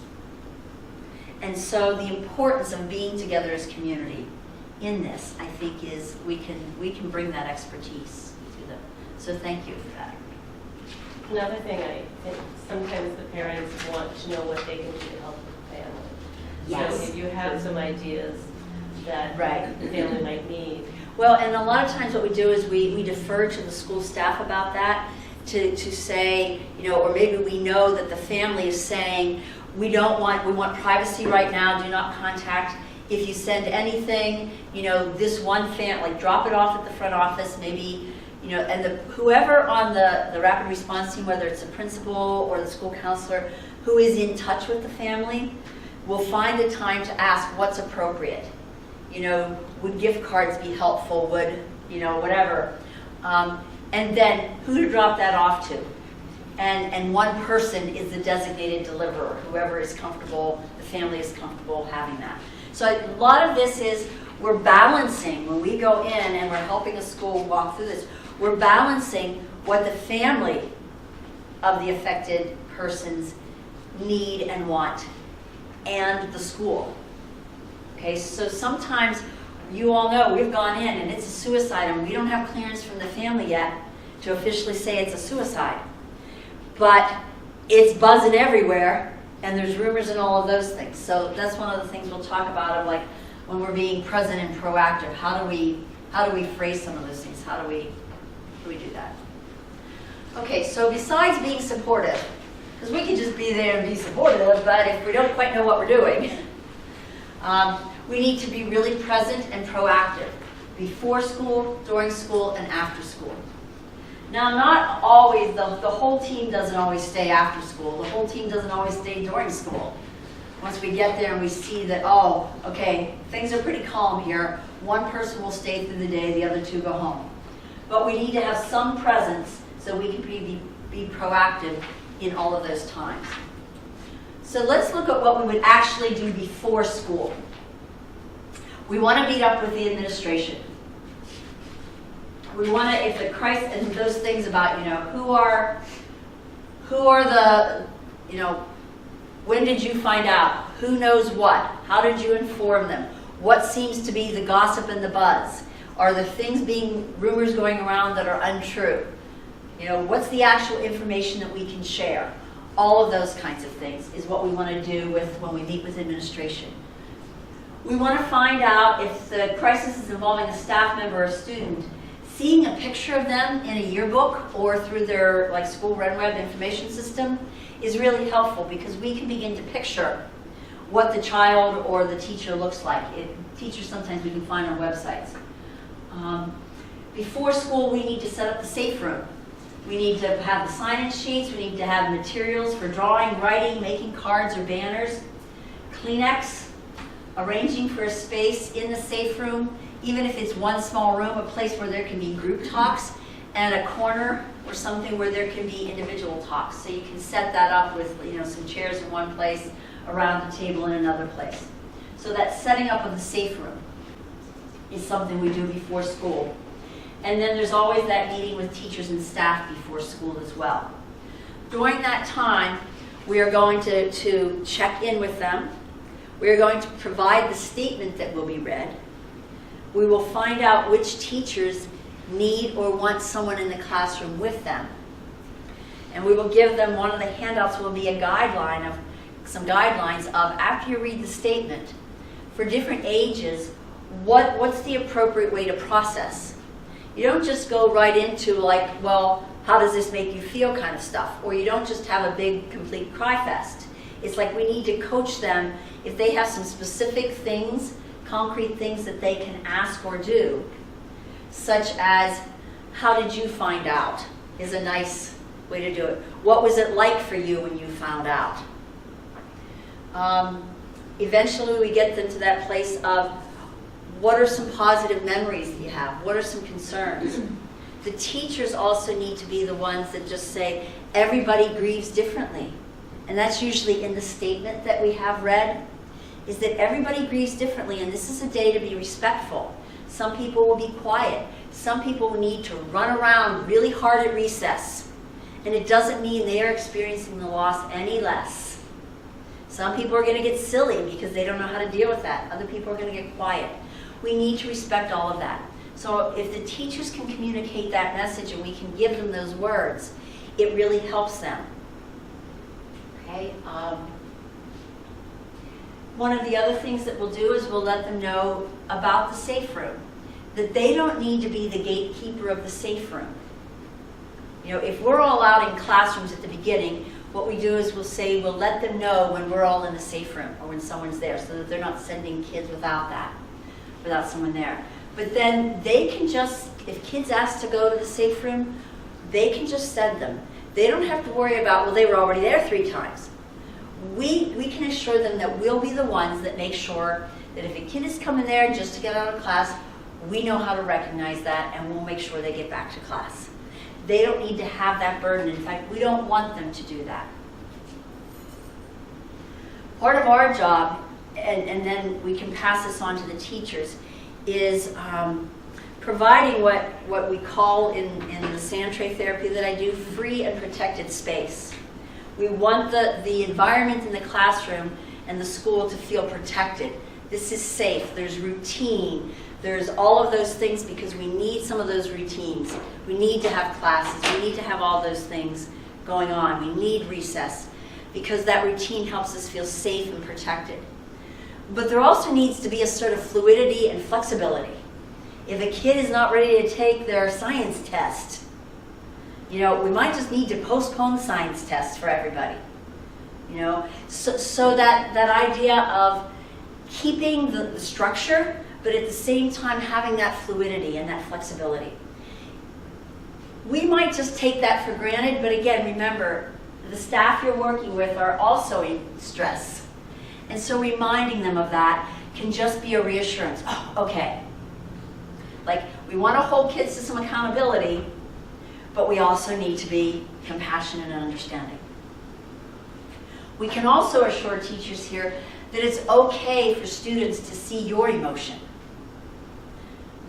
And so the importance of being together as community in this, I think, is we can bring that expertise to them. So thank you for that. Another thing, I think sometimes the parents want to know what they can do to help the family. Yes. So if you have some ideas that Right. the family might need. Well, and a lot of times what we do is we defer to the school staff about that to say, or maybe we know that the family is saying, we want privacy right now, do not contact. If you send anything, this one family, drop it off at the front office, maybe, and whoever on the rapid response team, whether it's the principal or the school counselor, who is in touch with the family, will find the time to ask what's appropriate. Would gift cards be helpful? Would, whatever. And then who to drop that off to. And one person is the designated deliverer, whoever is comfortable, the family is comfortable having that. So a lot of this is we're balancing, when we go in and we're helping a school walk through this, we're balancing what the family of the affected persons need and want and the school. Okay, so sometimes you all know we've gone in and it's a suicide and we don't have clearance from the family yet to officially say it's a suicide. But it's buzzing everywhere and there's rumors and all of those things. So that's one of the things we'll talk about of like when we're being present and proactive, how do we phrase some of those things? How do we do that? Okay, so besides being supportive, because we can just be there and be supportive, but if we don't quite know what we're doing, we need to be really present and proactive before school, during school, and after school. Now, not always, the whole team doesn't always stay after school. The whole team doesn't always stay during school. Once we get there and we see that, oh, okay, things are pretty calm here, one person will stay through the day, the other two go home. But we need to have some presence so we can be proactive in all of those times. So let's look at what we would actually do before school. We want to meet up with the administration. We want to, if the crisis, and those things about, who are the, when did you find out? Who knows what? How did you inform them? What seems to be the gossip and the buzz? Are the rumors going around that are untrue? What's the actual information that we can share? All of those kinds of things is what we want to do when we meet with administration. We want to find out if the crisis is involving a staff member or a student. Seeing a picture of them in a yearbook or through their school RenWeb information system is really helpful because we can begin to picture what the child or the teacher looks like. Teachers sometimes we can find on websites. Before school, we need to set up the safe room. We need to have the sign-in sheets. We need to have materials for drawing, writing, making cards or banners. Kleenex, arranging for a space in the safe room, even if it's one small room, a place where there can be group talks, and a corner or something where there can be individual talks. So you can set that up with some chairs in one place, around the table in another place. So that setting up of the safe room is something we do before school. And then there's always that meeting with teachers and staff before school as well. During that time, we are going to check in with them. We are going to provide the statement that will be read. We will find out which teachers need or want someone in the classroom with them. And we will give them, one of the handouts will be a guideline of, some guidelines of, after you read the statement, for different ages, what's the appropriate way to process. You don't just go right into like, well, how does this make you feel kind of stuff. Or you don't just have a big, complete cry fest. It's like we need to coach them if they have some specific things, concrete things that they can ask or do, such as, how did you find out, is a nice way to do it. What was it like for you when you found out? Eventually we get them to that place of, what are some positive memories that you have? What are some concerns? The teachers also need to be the ones that just say, everybody grieves differently. And that's usually in the statement that we have read, is that everybody grieves differently, and this is a day to be respectful. Some people will be quiet. Some people will need to run around really hard at recess. And it doesn't mean they are experiencing the loss any less. Some people are going to get silly because they don't know how to deal with that. Other people are going to get quiet. We need to respect all of that. So if the teachers can communicate that message and we can give them those words, it really helps them. Okay. One of the other things that we'll do is we'll let them know about the safe room, that they don't need to be the gatekeeper of the safe room. You know, if we're all out in classrooms at the beginning, what we do is we'll let them know when we're all in the safe room or when someone's there, so that they're not sending kids without someone there. But then they can just, if kids ask to go to the safe room, they can just send them. They don't have to worry about, well, they were already there 3 times. We can assure them that we'll be the ones that make sure that if a kid is coming there just to get out of class, we know how to recognize that and we'll make sure they get back to class. They don't need to have that burden. In fact, we don't want them to do that. Part of our job, and then we can pass this on to the teachers, is providing what we call in the sand tray therapy that I do, free and protected space. We want the environment in the classroom and the school to feel protected. This is safe, there's routine, there's all of those things because we need some of those routines. We need to have classes, we need to have all those things going on. We need recess because that routine helps us feel safe and protected. But there also needs to be a sort of fluidity and flexibility. If a kid is not ready to take their science test, you know, we might just need to postpone the science test for everybody. You know, so that idea of keeping the structure, but at the same time having that fluidity and that flexibility. We might just take that for granted, but again, remember, the staff you're working with are also in stress. And so reminding them of that can just be a reassurance. Oh, okay. Like, we want to hold kids to some accountability, but we also need to be compassionate and understanding. We can also assure teachers here that it's okay for students to see your emotion.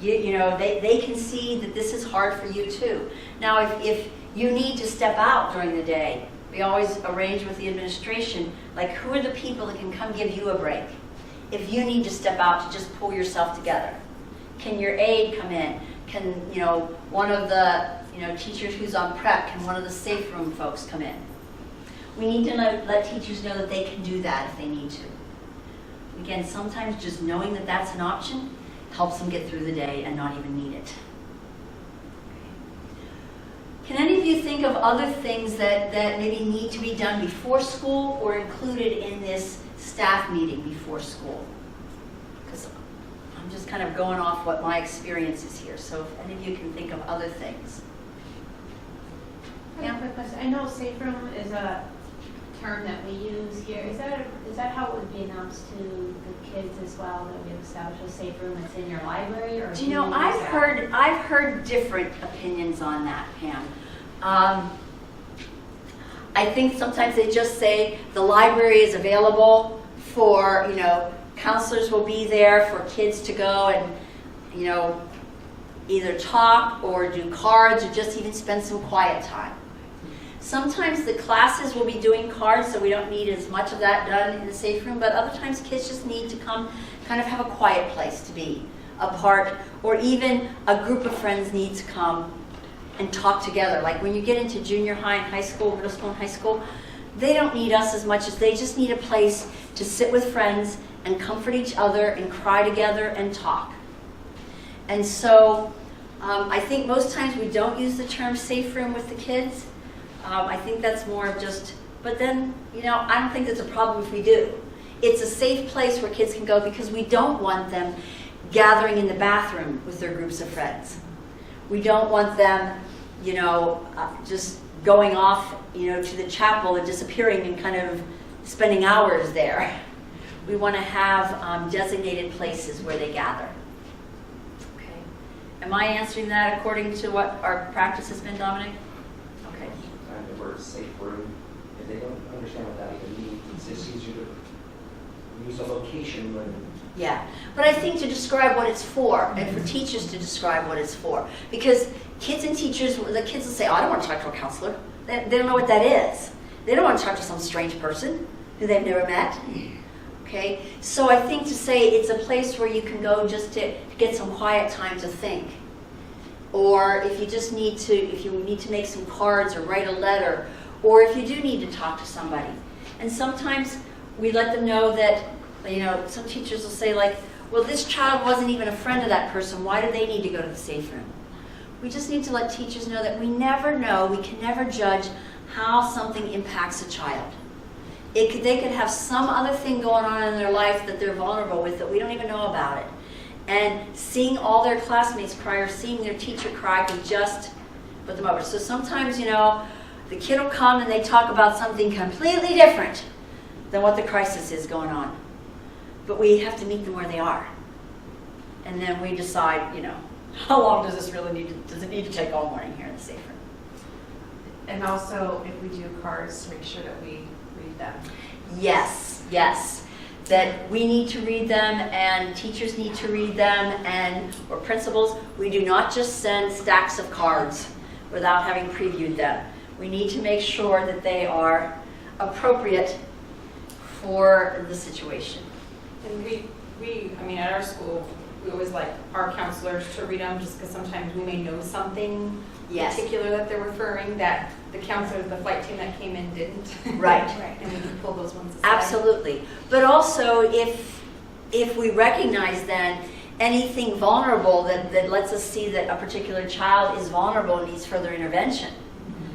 You know, they can see that this is hard for you too. Now, if you need to step out during the day, we always arrange with the administration, like, who are the people that can come give you a break? If you need to step out to just pull yourself together. Can your aide come in? Can, you know, one of the, you know, teachers who's on prep, can one of the safe room folks come in? We need to let teachers know that they can do that if they need to. Again, sometimes just knowing that that's an option helps them get through the day and not even need it. Can any of you think of other things that maybe need to be done before school or included in this staff meeting before school? Because I'm just kind of going off what my experience is here. So if any of you can think of other things. I have a quick question. I know safe room is a term that we use here. Is that how it would be announced to the kids as well, that we have established a safe room that's in your library? Or Do you know, I've heard different opinions on that, Pam. I think sometimes they just say the library is available for, counselors will be there for kids to go and, either talk or do cards or just even spend some quiet time. Sometimes the classes will be doing cards, so we don't need as much of that done in the safe room, but other times kids just need to come kind of have a quiet place to be apart, or even a group of friends need to come and talk together. Like when you get into junior high and high school, middle school and high school, they don't need us as much as they just need a place to sit with friends and comfort each other and cry together and talk. And so I think most times we don't use the term safe room with the kids. I think that's more of just, but then, I don't think there's a problem if we do. It's a safe place where kids can go because we don't want them gathering in the bathroom with their groups of friends. We don't want them, just going off, to the chapel and disappearing and kind of spending hours there. We want to have designated places where they gather. Okay. Am I answering that according to what our practice has been, Dominic? Okay. Sometimes the word safe room, if they don't understand what that even means, it's just easier to use a location when. Yeah, but I think to describe what it's for, and for teachers to describe what it's for, because kids and teachers, the kids will say, oh, I don't want to talk to a counselor. They don't know what that is. They don't want to talk to some strange person who they've never met. Okay, so I think to say it's a place where you can go just to get some quiet time to think. Or if you just need to, if you need to make some cards or write a letter, or if you do need to talk to somebody. And sometimes we let them know that, some teachers will say like, well, this child wasn't even a friend of that person. Why do they need to go to the safe room? We just need to let teachers know that we never know, we can never judge how something impacts a child. They could have some other thing going on in their life that they're vulnerable with that we don't even know about it. And seeing all their classmates cry or seeing their teacher cry can just put them over. So sometimes, the kid will come and they talk about something completely different than what the crisis is going on. But we have to meet them where they are. And then we decide, how long does this really does it need to take all morning here in the safe room? And also, if we do cards, to make sure that we read them. Yes. That we need to read them and teachers need to read them or principals. We do not just send stacks of cards without having previewed them. We need to make sure that they are appropriate for the situation. And we at our school, we always like our counselors to read them just because sometimes we may know something Yes. particular that they're referring that the counselors, the flight team that came in didn't. Right. And we can pull those ones aside. Absolutely. But also, if we recognize then anything vulnerable that lets us see that a particular child is vulnerable and needs further intervention,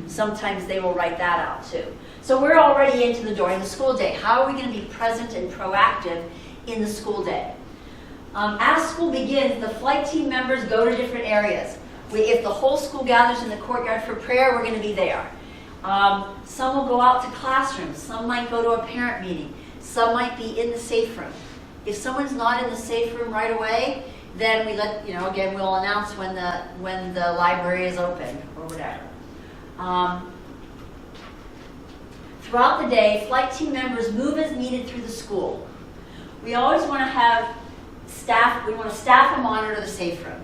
sometimes they will write that out too. So we're already into during the school day. How are we going to be present and proactive in the school day? As school begins, the flight team members go to different areas. If the whole school gathers in the courtyard for prayer, we're going to be there. Some will go out to classrooms. Some might go to a parent meeting. Some might be in the safe room. If someone's not in the safe room right away, then we let, again, we'll announce when the library is open or whatever. Throughout the day, flight team members move as needed through the school. We always want to have staff, we want to staff and monitor the safe room.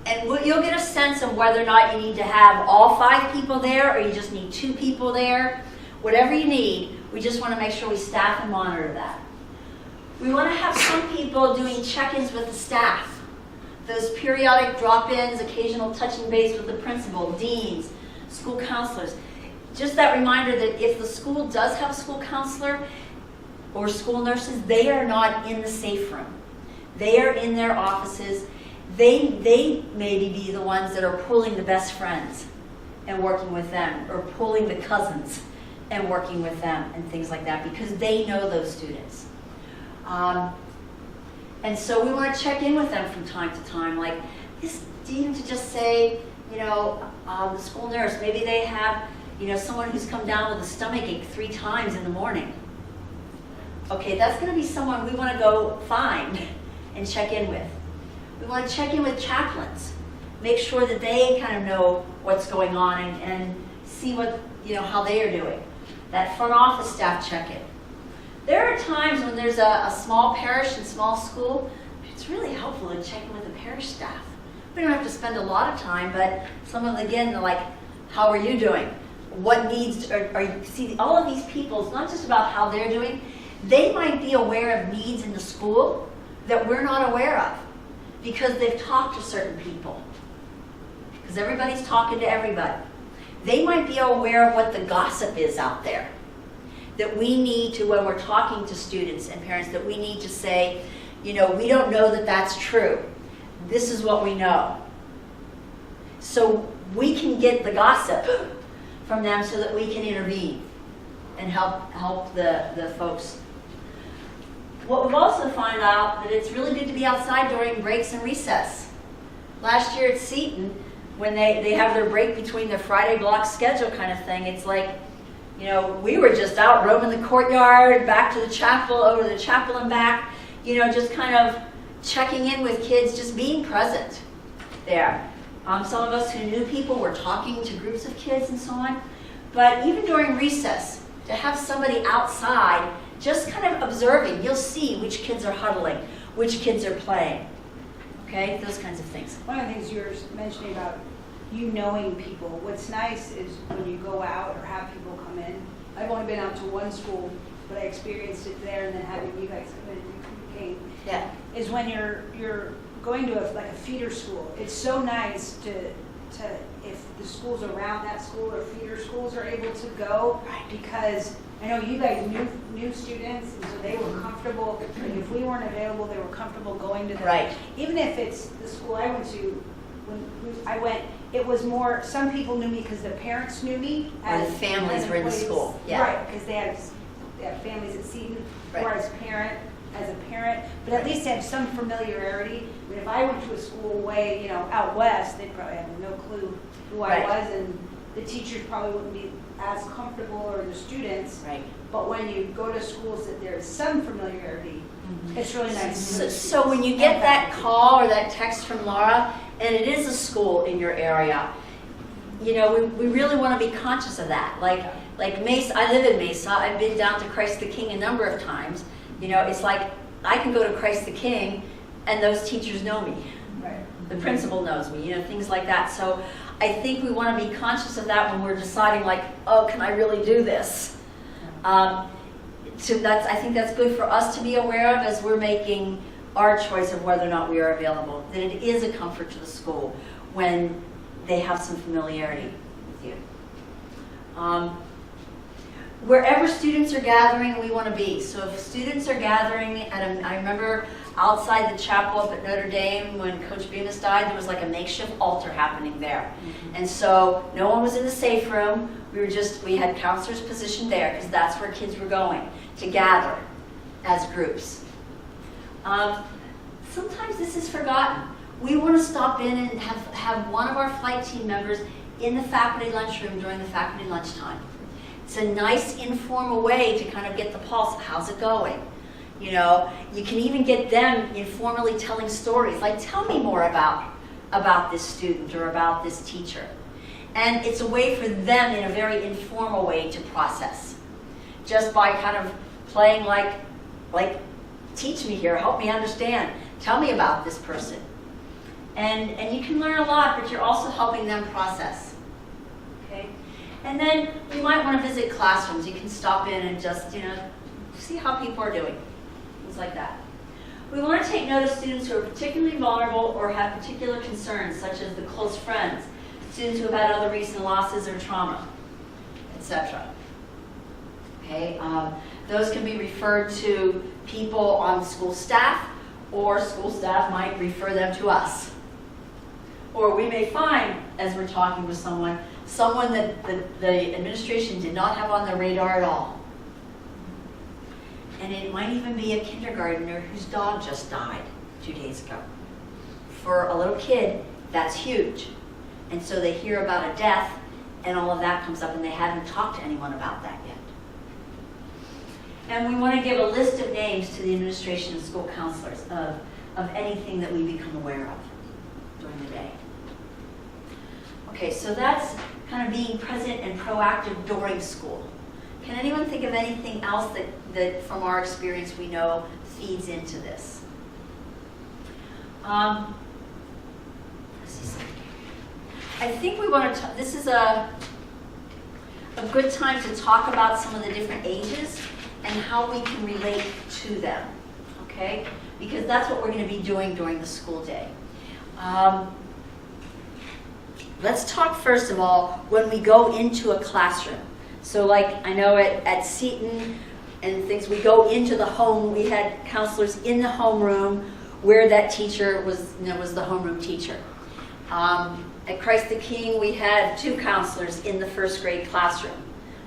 And you'll get a sense of whether or not you need to have all 5 people there or you just need 2 people there. Whatever you need, we just want to make sure we staff and monitor that. We want to have some people doing check-ins with the staff. Those periodic drop-ins, occasional touching base with the principal, deans, school counselors. Just that reminder that if the school does have a school counselor or school nurses, they are not in the safe room. They are in their offices. They maybe be the ones that are pulling the best friends and working with them, or pulling the cousins and working with them and things like that, because they know those students. And so we want to check in with them from time to time, like this, even to just say, the school nurse, maybe they have, someone who's come down with a stomach ache 3 times in the morning. Okay, that's going to be someone we want to go find and check in with. We want to check in with chaplains, make sure that they kind of know what's going on and see what, how they are doing. that front office staff check-in. There are times when there's a small parish and small school, it's really helpful to check in with the parish staff. We don't have to spend a lot of time, but some of them, again, they're like, how are you doing? What needs, are you, see, all of these people, it's not just about how they're doing, they might be aware of needs in the school that we're not aware of because they've talked to certain people. Because everybody's talking to everybody. They might be aware of what the gossip is out there that we need to, when we're talking to students and parents, that we need to say, you know, we don't know that that's true. This is what we know. So we can get the gossip from them so that we can intervene and help the folks. What we've also found out that it's really good to be outside during breaks and recess. Last year at Seton, when they have their break between their Friday block schedule kind of thing, it's like, you know, we were just out roaming the courtyard, back to the chapel, over to the chapel and back, you know, just kind of checking in with kids, just being present there. Some of us who knew people were talking to groups of kids and so on. But even during recess, to have somebody outside just kind of observing, you'll see which kids are huddling, which kids are playing. Okay, those kinds of things. One of the things you were mentioning about you knowing people, what's nice is when you go out or have people come in. I've only been out to one school, but I experienced it there, and then having you guys come in and you came. Yeah. Is when you're going to a feeder school. It's so nice to if the schools around that school or feeder schools are able to go, because I know you guys knew students, and so they were comfortable. Like if we weren't available, they were comfortable going to them. Right. Even if it's the school I went to, when I went, it was more, some people knew me because their parents knew me. Or the families were in the employees. school. Yeah. Right, because they had families at Seton, Right. or as a parent, but at least have some familiarity. I mean, if I went to a school way, out west, they'd probably have no clue who Right. I was, and the teachers probably wouldn't be as comfortable, or the students. Right. But when you go to schools that there's some familiarity, it's really nice. to know So when you students get and that faculty. call or that text from Laura, and it is a school in your area, we really want to be conscious of that. Like Mesa, I live in Mesa. I've been down to Christ the King a number of times. It's like I can go to Christ the King, and those teachers know me. Right. The principal knows me. Things like that. So I think we want to be conscious of that when we're deciding, like, oh, can I really do this? I think that's good for us to be aware of as we're making our choice of whether or not we are available. That it is a comfort to the school when they have some familiarity with you. Wherever students are gathering, we want to be. So if students are gathering I remember outside the chapel up at Notre Dame when Coach Bemis died, there was like a makeshift altar happening there. Mm-hmm. And so no one was in the safe room. We had counselors positioned there because that's where kids were going to gather as groups. Sometimes this is forgotten. We want to stop in and have one of our flight team members in the faculty lunchroom during the faculty lunchtime. It's a nice informal way to kind of get the pulse of how's it going. You can even get them informally telling stories, like tell me more about this student or about this teacher. And it's a way for them in a very informal way to process. Just by kind of playing like teach me here, help me understand, tell me about this person. And you can learn a lot, but you're also helping them process. Okay? And then you might want to visit classrooms. You can stop in and just, see how people are doing. Things like that. We want to take note of students who are particularly vulnerable or have particular concerns, such as the close friends, students who have had other recent losses or trauma, etc. Okay? Those can be referred to people on school staff, or school staff might refer them to us. Or we may find, as we're talking with someone that the administration did not have on their radar at all. And it might even be a kindergartner whose dog just died 2 days ago. For a little kid, that's huge. And so they hear about a death, and all of that comes up, and they haven't talked to anyone about that yet. And we want to give a list of names to the administration and school counselors of anything that we become aware of during the day. Okay, so that's kind of being present and proactive during school. Okay, Can anyone think of anything else that from our experience we know feeds into this? Let's see something. I think we want to, this is a good time to talk about some of the different ages and how we can relate to them, okay? Because that's what we're going to be doing during the school day. Let's talk first of all when we go into a classroom. So like I know at Seton and things, we go into the home, we had counselors in the homeroom where that teacher was the homeroom teacher. At Christ the King, we had 2 counselors in the 1st grade classroom.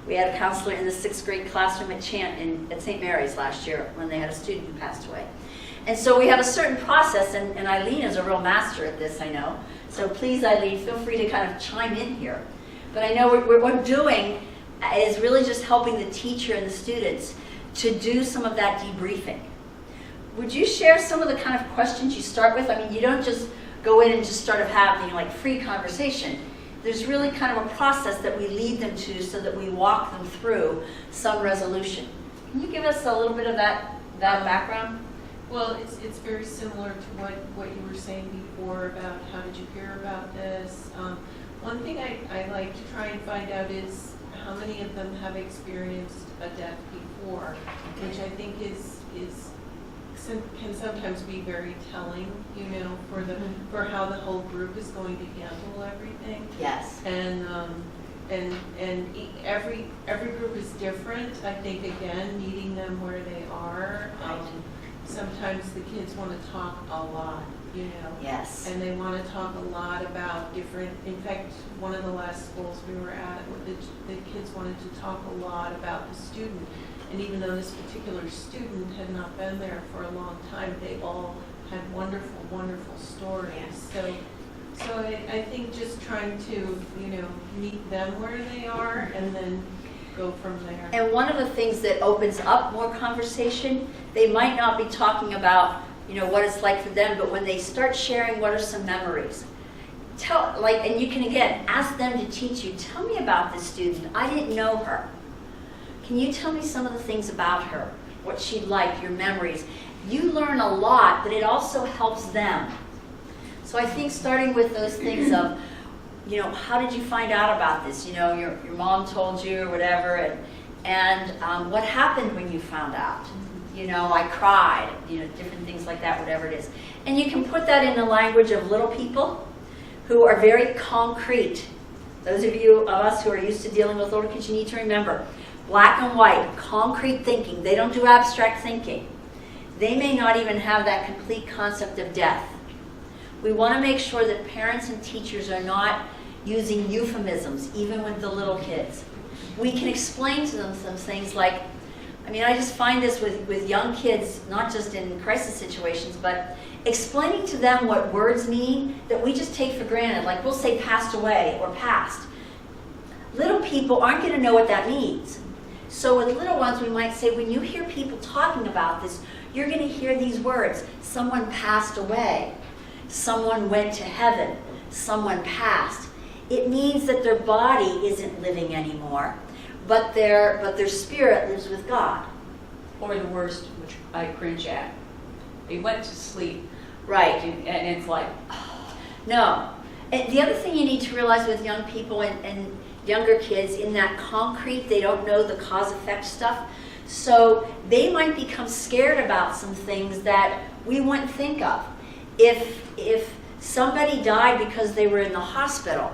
We had a counselor in the 6th grade classroom at St. Mary's last year when they had a student who passed away. And so we have a certain process, and Eileen is a real master at this, I know. So please, Eileen, feel free to kind of chime in here. But I know what we're doing is really just helping the teacher and the students to do some of that debriefing. Would you share some of the kind of questions you start with? I mean, you don't just go in and just start having like free conversation. There's really kind of a process that we lead them to so that we walk them through some resolution. Can you give us a little bit of that background? Well, it's very similar to what you were saying before about how did you hear about this. One thing I like to try and find out is how many of them have experienced a death before, which I think can sometimes be very telling, for how the whole group is going to handle everything. Yes. And every group is different. I think again, meeting them where they are. Sometimes the kids want to talk a lot, Yes. and they want to talk a lot about different. In fact, one of the last schools we were at, the kids wanted to talk a lot about the student. And even though this particular student had not been there for a long time, they all had wonderful, wonderful stories. Yes. So I think just trying to, meet them where they are and then go from there. And one of the things that opens up more conversation, they might not be talking about, what it's like for them, but when they start sharing what are some memories, and you can again ask them to teach you, tell me about this student. I didn't know her. Can you tell me some of the things about her? What she liked, your memories. You learn a lot, but it also helps them. So I think starting with those things of, how did you find out about this? Your mom told you or whatever, and what happened when you found out? I cried, different things like that, whatever it is. And you can put that in the language of little people who are very concrete. Those of us who are used to dealing with older kids, you need to remember, black and white, concrete thinking. They don't do abstract thinking. They may not even have that complete concept of death. We want to make sure that parents and teachers are not using euphemisms, even with the little kids. We can explain to them some things like, I just find this with young kids, not just in crisis situations, but explaining to them what words mean that we just take for granted. Like we'll say passed away or passed. Little people aren't going to know what that means. So with little ones, we might say, when you hear people talking about this, you're going to hear these words. Someone passed away. Someone went to heaven. Someone passed. It means that their body isn't living anymore, but their spirit lives with God. Or the worst, which I cringe at, they went to sleep. Right. And it's like, no. And the other thing you need to realize with young people and younger kids, in that concrete, they don't know the cause-effect stuff. So they might become scared about some things that we wouldn't think of. If somebody died because they were in the hospital,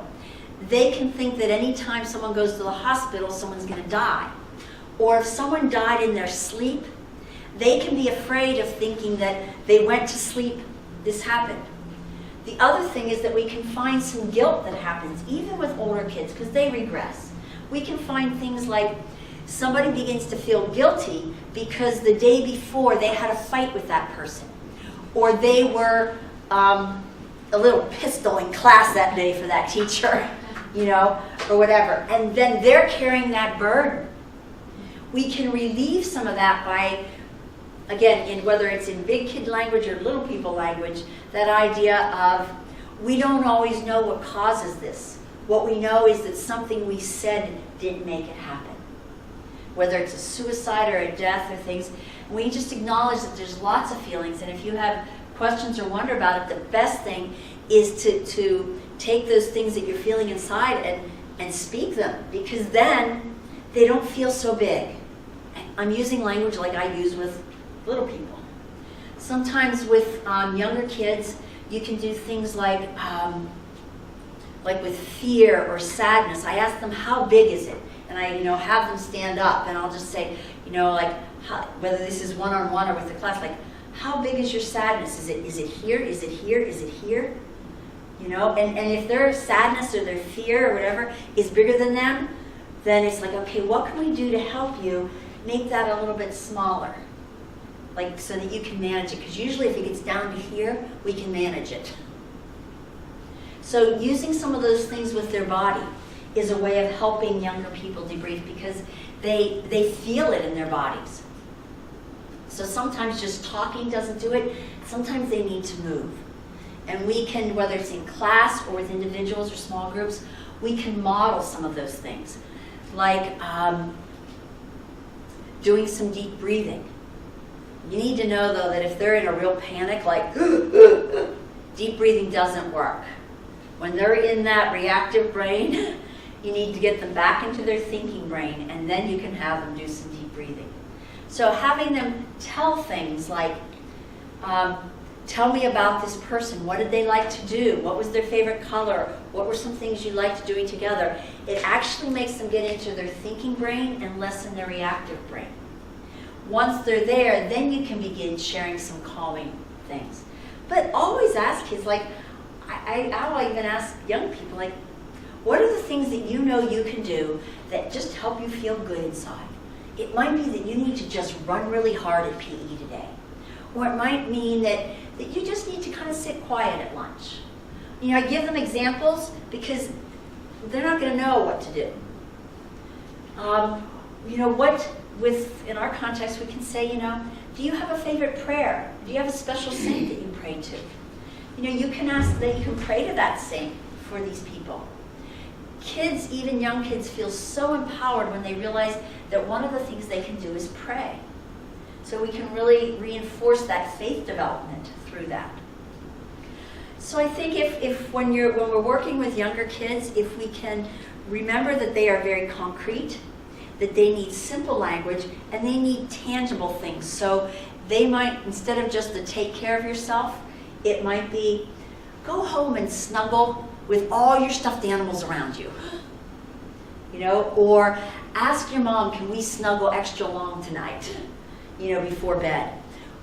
they can think that anytime someone goes to the hospital, someone's going to die. Or if someone died in their sleep, they can be afraid of thinking that they went to sleep, this happened. The other thing is that we can find some guilt that happens, even with older kids, because they regress. We can find things like somebody begins to feel guilty because the day before they had a fight with that person. Or they were a little pistol in class that day for that teacher, or whatever. And then they're carrying that burden. We can relieve some of that by, again, whether it's in big kid language or little people language, that idea of we don't always know what causes this. What we know is that something we said didn't make it happen. whether it's a suicide or a death or things. We just acknowledge that there's lots of feelings, and if you have questions or wonder about it, the best thing is to take those things that you're feeling inside and speak them, because then they don't feel so big. I'm using language like I use with little people. Sometimes with younger kids, you can do things like with fear or sadness. I ask them, how big is it? And I, have them stand up, and I'll just say, whether this is one-on-one or with the class, like, how big is your sadness? Is it here? Is it here? Is it here? And if their sadness or their fear or whatever is bigger than them, then it's like, okay, what can we do to help you make that a little bit smaller? Like, so that you can manage it. Because usually if it gets down to here, we can manage it. So using some of those things with their body is a way of helping younger people debrief, because they feel it in their bodies. So sometimes just talking doesn't do it. Sometimes they need to move. And we can, whether it's in class or with individuals or small groups, we can model some of those things. Like doing some deep breathing. You need to know, though, that if they're in a real panic, like deep breathing doesn't work. When they're in that reactive brain, you need to get them back into their thinking brain, and then you can have them do some deep breathing. So having them tell things like, tell me about this person. What did they like to do? What was their favorite color? What were some things you liked doing together? It actually makes them get into their thinking brain and less in their reactive brain. Once they're there, then you can begin sharing some calming things. But always ask kids, like, I'll even ask young people, like, what are the things that you know you can do that just help you feel good inside? It might be that you need to just run really hard at PE today. Or it might mean that you just need to kind of sit quiet at lunch. I give them examples because they're not going to know what to do. In our context, we can say, do you have a favorite prayer? Do you have a special saint that you pray to? You can ask that you can pray to that saint for these people. Kids, even young kids, feel so empowered when they realize that one of the things they can do is pray. So we can really reinforce that faith development through that. So I think if when we're working with younger kids, if we can remember that they are very concrete, that they need simple language, and they need tangible things. So they might, instead of just the take care of yourself, it might be go home and snuggle with all your stuffed animals around you. Or ask your mom, can we snuggle extra long tonight, before bed?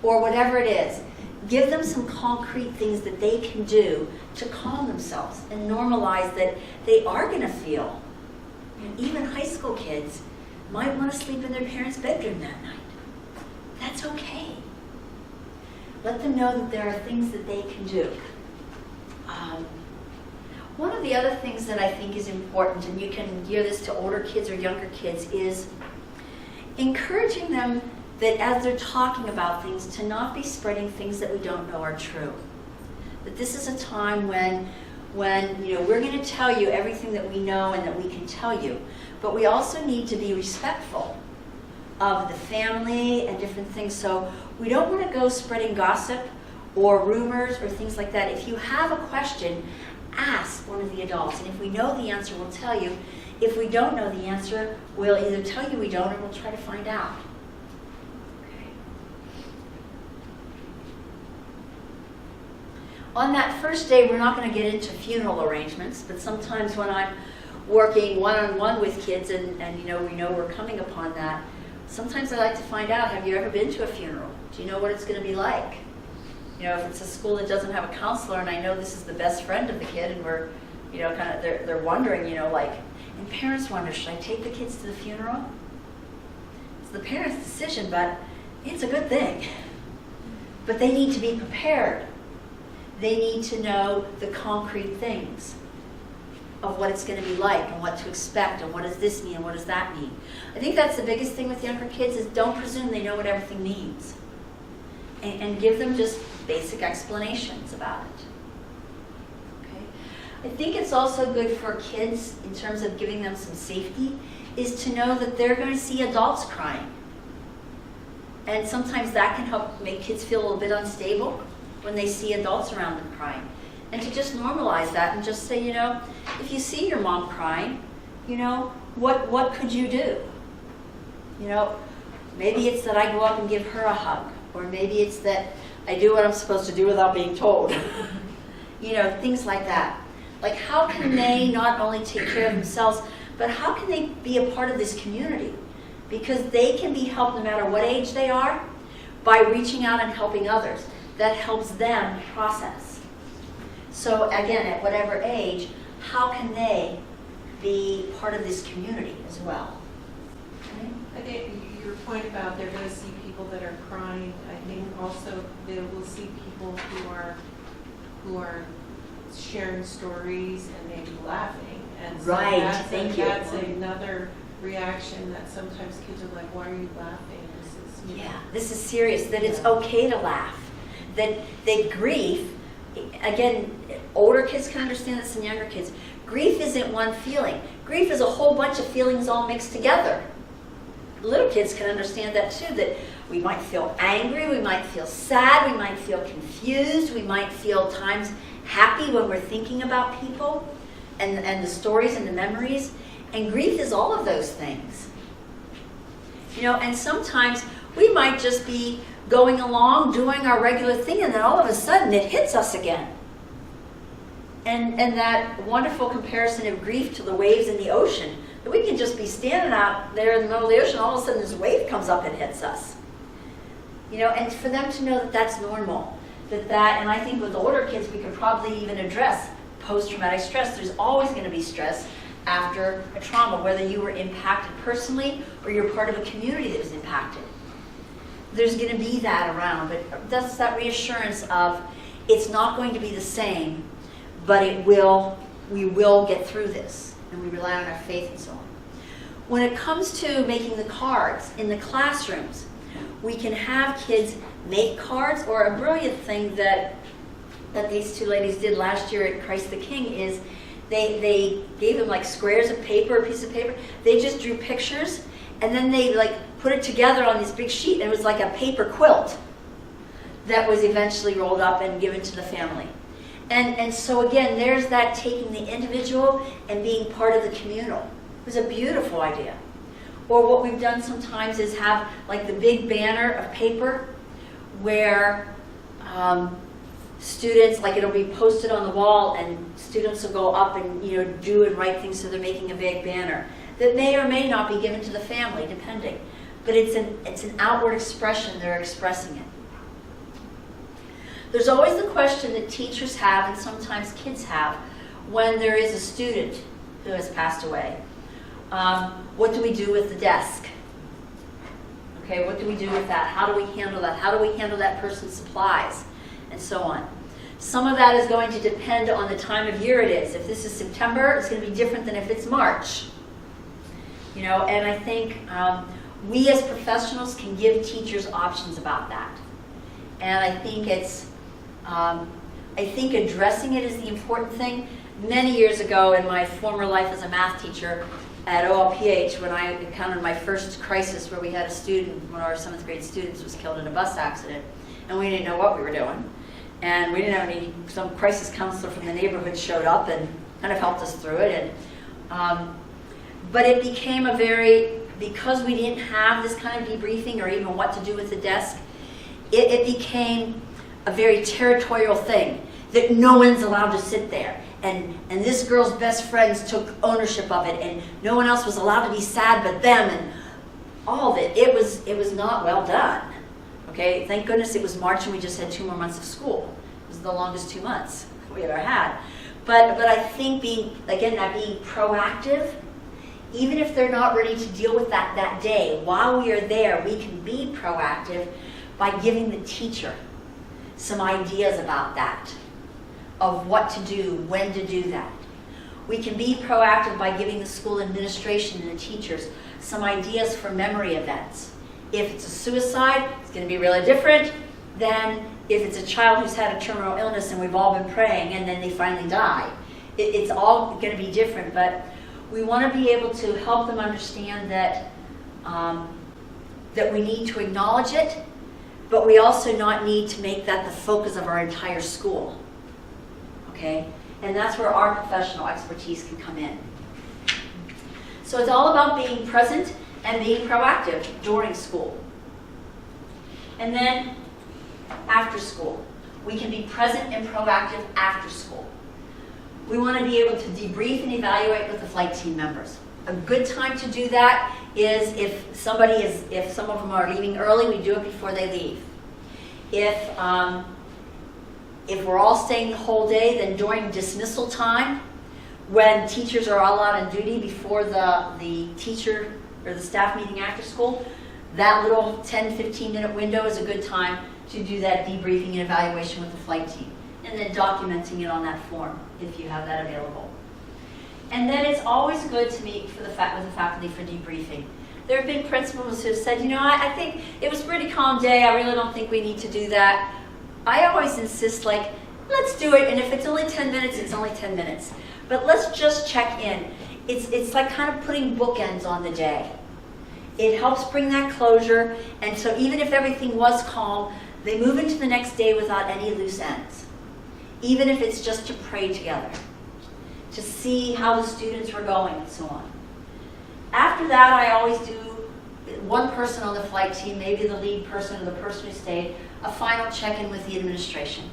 Or whatever it is. Give them some concrete things that they can do to calm themselves and normalize that they are going to feel. Even high school kids might want to sleep in their parents' bedroom that night. That's okay. Let them know that there are things that they can do. One of the other things that I think is important, and you can gear this to older kids or younger kids, is encouraging them that as they're talking about things, to not be spreading things that we don't know are true. That this is a time when we're going to tell you everything that we know and that we can tell you, but we also need to be respectful of the family and different things. So we don't want to go spreading gossip or rumors or things like that. If you have a question, ask one of the adults, and if we know the answer, we'll tell you. If we don't know the answer, we'll either tell you we don't, or we'll try to find out. Okay. On that first day, we're not going to get into funeral arrangements, but sometimes when I'm working one-on-one with kids, and we know we're coming upon that, sometimes I like to find out, have you ever been to a funeral? Do you know what it's going to be like? If it's a school that doesn't have a counselor, and I know this is the best friend of the kid, and we're, they're wondering, and parents wonder, should I take the kids to the funeral? It's the parents' decision, but it's a good thing. But they need to be prepared. They need to know the concrete things of what it's going to be like, and what to expect, and what does this mean, and what does that mean. I think that's the biggest thing with younger kids, is don't presume they know what everything means. And give them just basic explanations about it. Okay. I think it's also good for kids in terms of giving them some safety, is to know that they're going to see adults crying. And sometimes that can help make kids feel a little bit unstable when they see adults around them crying. And to just normalize that and just say, if you see your mom crying, what could you do? Maybe it's that I go up and give her a hug, or maybe it's that I do what I'm supposed to do without being told. Things like that. Like, how can they not only take care of themselves, but how can they be a part of this community? Because they can be helped no matter what age they are by reaching out and helping others. That helps them process. So again, at whatever age, how can they be part of this community as well? Okay? I think your point about they're going to see people that are crying, I think also they will see people who are sharing stories and maybe laughing. And so Right, that's you. That's another reaction that sometimes kids are like, why are you laughing? This is serious, that it's okay to laugh. That grief, again, older kids can understand this and younger kids, grief isn't one feeling. Grief is a whole bunch of feelings all mixed together. Little kids can understand that too, that we might feel angry, we might feel sad, we might feel confused, we might feel times happy when we're thinking about people and the stories and the memories. And grief is all of those things. And sometimes we might just be going along, doing our regular thing, and then all of a sudden it hits us again. And that wonderful comparison of grief to the waves in the ocean, that we can just be standing out there in the middle of the ocean, all of a sudden this wave comes up and hits us. And for them to know that that's normal. And I think with older kids, we could probably even address post-traumatic stress. There's always going to be stress after a trauma, whether you were impacted personally or you're part of a community that was impacted. There's going to be that around, but that's that reassurance of it's not going to be the same, but we will get through this, and we rely on our faith and so on. When it comes to making the cards in the classrooms, we can have kids make cards, or a brilliant thing that these two ladies did last year at Christ the King is they gave them like squares of paper, a piece of paper. They just drew pictures, and then they put it together on this big sheet, and it was like a paper quilt that was eventually rolled up and given to the family. And so again, there's that taking the individual and being part of the communal. It was a beautiful idea. Or what we've done sometimes is have like the big banner of paper where students, it'll be posted on the wall, and students will go up and do and write things, so they're making a big banner that may or may not be given to the family, depending. But it's an outward expression, they're expressing it. There's always the question that teachers have, and sometimes kids have, when there is a student who has passed away. What do we do with the desk? Okay, what do we do with that? How do we handle that? How do we handle that person's supplies? And so on. Some of that is going to depend on the time of year it is. If this is September, it's going to be different than if it's March. And I think we as professionals can give teachers options about that. And I think addressing it is the important thing. Many years ago in my former life as a math teacher at OLPH, when I encountered my first crisis where we had a student, one of our 7th grade students was killed in a bus accident, and we didn't know what we were doing. And we didn't have some crisis counselor from the neighborhood showed up and kind of helped us through it. But it became because we didn't have this kind of debriefing or even what to do with the desk, it became a very territorial thing that no one's allowed to sit there. And this girl's best friends took ownership of it, and no one else was allowed to be sad but them, and all of it. It was not well done. Okay, thank goodness it was March and we just had 2 more months of school. It was the longest 2 months we ever had. But I think being proactive, even if they're not ready to deal with that day, while we are there, we can be proactive by giving the teacher some ideas about that, of what to do, when to do that. We can be proactive by giving the school administration and the teachers some ideas for memory events. If it's a suicide, it's going to be really different than if it's a child who's had a terminal illness and we've all been praying and then they finally die. it's all going to be different, but we want to be able to help them understand that that we need to acknowledge it, but we also not need to make that the focus of our entire school. Okay? And that's where our professional expertise can come in. So it's all about being present and being proactive during school. And then after school. We can be present and proactive after school. We want to be able to debrief and evaluate with the flight team members. A good time to do that is if some of them are leaving early, we do it before they leave. If we're all staying the whole day, then during dismissal time, when teachers are all out on duty before the teacher or the staff meeting after school, that little 10-15 minute window is a good time to do that debriefing and evaluation with the flight team. And then documenting it on that form if you have that available. And then it's always good to meet with the faculty for debriefing. There have been principals who have said, you know, I think it was a pretty calm day, I really don't think we need to do that. I always insist, like, let's do it, and if it's only 10 minutes, it's only 10 minutes. But let's just check in. It's like kind of putting bookends on the day. It helps bring that closure, and so even if everything was calm, they move into the next day without any loose ends. Even if it's just to pray together, to see how the students were going and so on. After that, I always do one person on the flight team, maybe the lead person or the person who stayed, a final check-in with the administration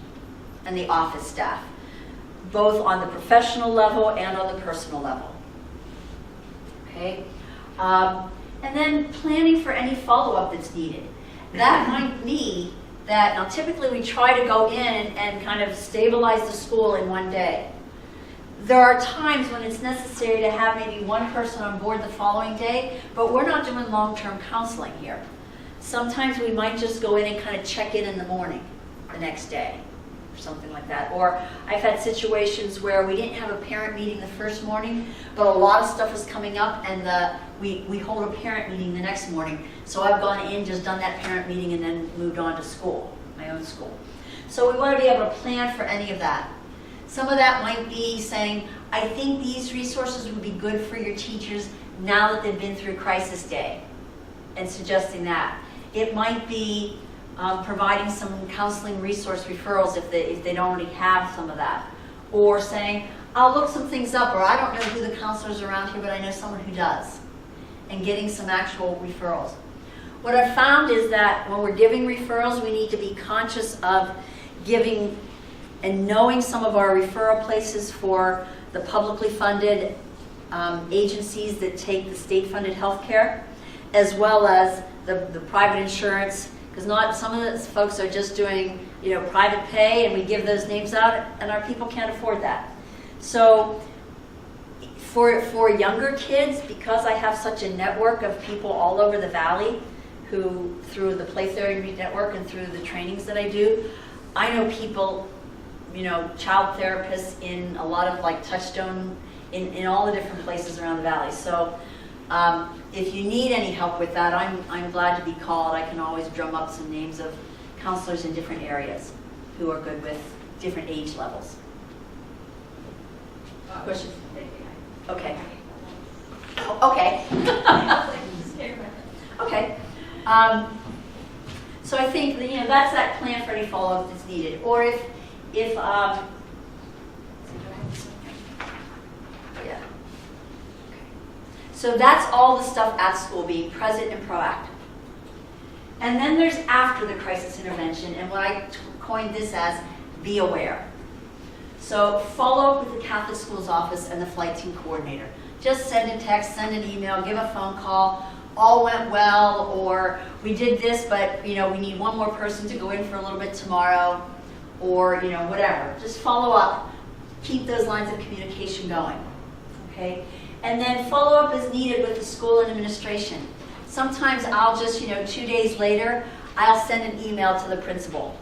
and the office staff, both on the professional level and on the personal level. Okay? And then planning for any follow-up that's needed. That might be that, now typically we try to go in and kind of stabilize the school in one day. There are times when it's necessary to have maybe one person on board the following day, but we're not doing long-term counseling here. Sometimes we might just go in and kind of check in the morning, the next day, or something like that. Or I've had situations where we didn't have a parent meeting the first morning, but a lot of stuff was coming up, and we hold a parent meeting the next morning. So I've gone in, just done that parent meeting, and then moved on to school, my own school. So we want to be able to plan for any of that. Some of that might be saying, I think these resources would be good for your teachers now that they've been through crisis day, and suggesting that. It might be providing some counseling resource referrals if they don't already have some of that. Or saying, I'll look some things up, or I don't know who the counselors around here, but I know someone who does. And getting some actual referrals. What I've found is that when we're giving referrals, we need to be conscious of giving and knowing some of our referral places for the publicly funded agencies that take the state-funded health care, as well as the private insurance, because not some of those folks are just doing, you know, private pay, and we give those names out, and our people can't afford that. So for younger kids, because I have such a network of people all over the valley who, through the Play Therapy Network and through the trainings that I do, I know people, you know, child therapists in a lot of like Touchstone, in all the different places around the valley. So if you need any help with that, I'm glad to be called. I can always drum up some names of counselors in different areas who are good with different age levels. Question? Okay. Okay. Okay. So I think that, you know, that's that plan for any follow-up that's needed. Or if yeah. So that's all the stuff at school, being present and proactive. And then there's after the crisis intervention, and what I coined this as be aware. So follow up with the Catholic Schools office and the flight team coordinator. Just send a text, send an email, give a phone call. All went well, or we did this, but you know, we need one more person to go in for a little bit tomorrow, or you know, whatever. Just follow up. Keep those lines of communication going. Okay? And then follow up as needed with the school and administration. Sometimes I'll just, you know, 2 days later, I'll send an email to the principal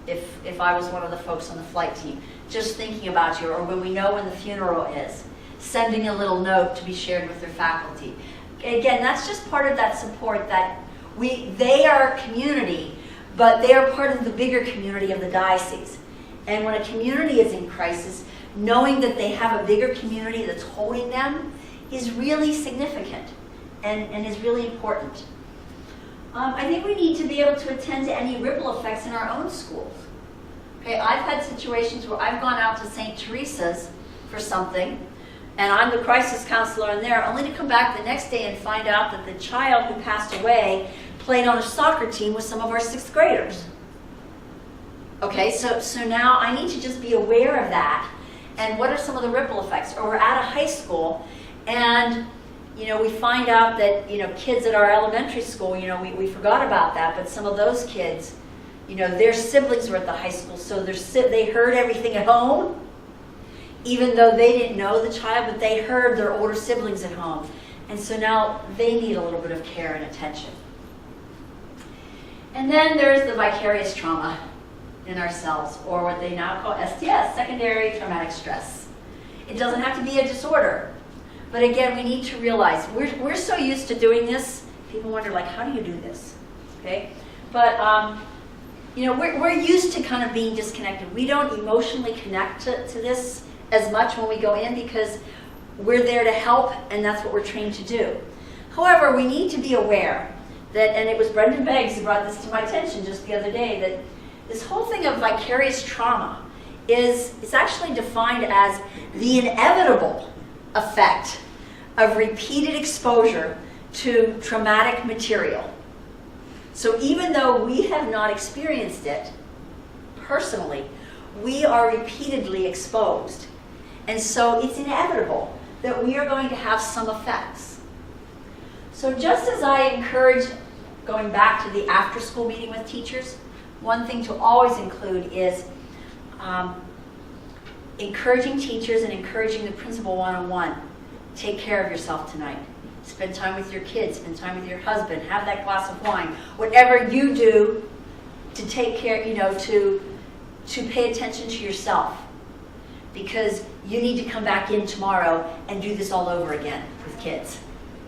if I was one of the folks on the flight team, just thinking about you, or when we know when the funeral is, sending a little note to be shared with their faculty. Again, that's just part of that support that they are a community, but they are part of the bigger community of the diocese. And when a community is in crisis, knowing that they have a bigger community that's holding them is really significant and is really important. I think we need to be able to attend to any ripple effects in our own schools. Okay, I've had situations where I've gone out to St. Teresa's for something, and I'm the crisis counselor in there, only to come back the next day and find out that the child who passed away played on a soccer team with some of our 6th graders. Okay, so now I need to just be aware of that, and what are some of the ripple effects? Or we're at a high school, and we find out that kids at our elementary school, we forgot about that, but some of those kids, their siblings were at the high school, so they heard everything at home, even though they didn't know the child, but they heard their older siblings at home. And so now they need a little bit of care and attention. And then there's the vicarious trauma in ourselves, or what they now call STS, secondary traumatic stress. It doesn't have to be a disorder. But again, we need to realize we're so used to doing this. People wonder, like, how do you do this? Okay? But, we're used to kind of being disconnected. We don't emotionally connect to this as much when we go in because we're there to help, and that's what we're trained to do. However, we need to be aware that, and it was Brendan Beggs who brought this to my attention just the other day, that this whole thing of vicarious trauma is actually defined as the inevitable effect of repeated exposure to traumatic material. So even though we have not experienced it personally, we are repeatedly exposed. And so it's inevitable that we are going to have some effects. So just as I encourage going back to the after-school meeting with teachers, one thing to always include is encouraging teachers and encouraging the principal one-on-one. Take care of yourself tonight. Spend time with your kids, spend time with your husband, have that glass of wine. Whatever you do to take care, to pay attention to yourself. Because you need to come back in tomorrow and do this all over again with kids,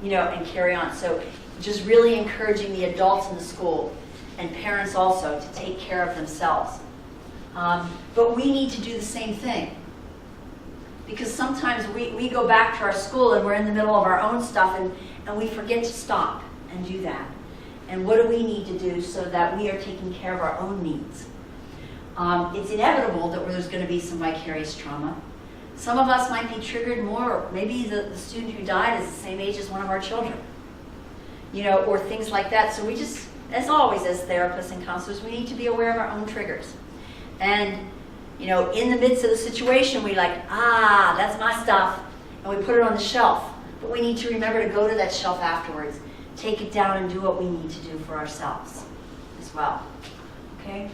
and carry on. So just really encouraging the adults in the school and parents also to take care of themselves. But we need to do the same thing. Because sometimes we go back to our school and we're in the middle of our own stuff and we forget to stop and do that. And what do we need to do so that we are taking care of our own needs? It's inevitable that there's going to be some vicarious trauma. Some of us might be triggered more. Maybe the student who died is the same age as one of our children. Or things like that. So we just, as always, as therapists and counselors, we need to be aware of our own triggers. And in the midst of the situation, we that's my stuff, and we put it on the shelf. But we need to remember to go to that shelf afterwards, take it down, and do what we need to do for ourselves as well. Okay?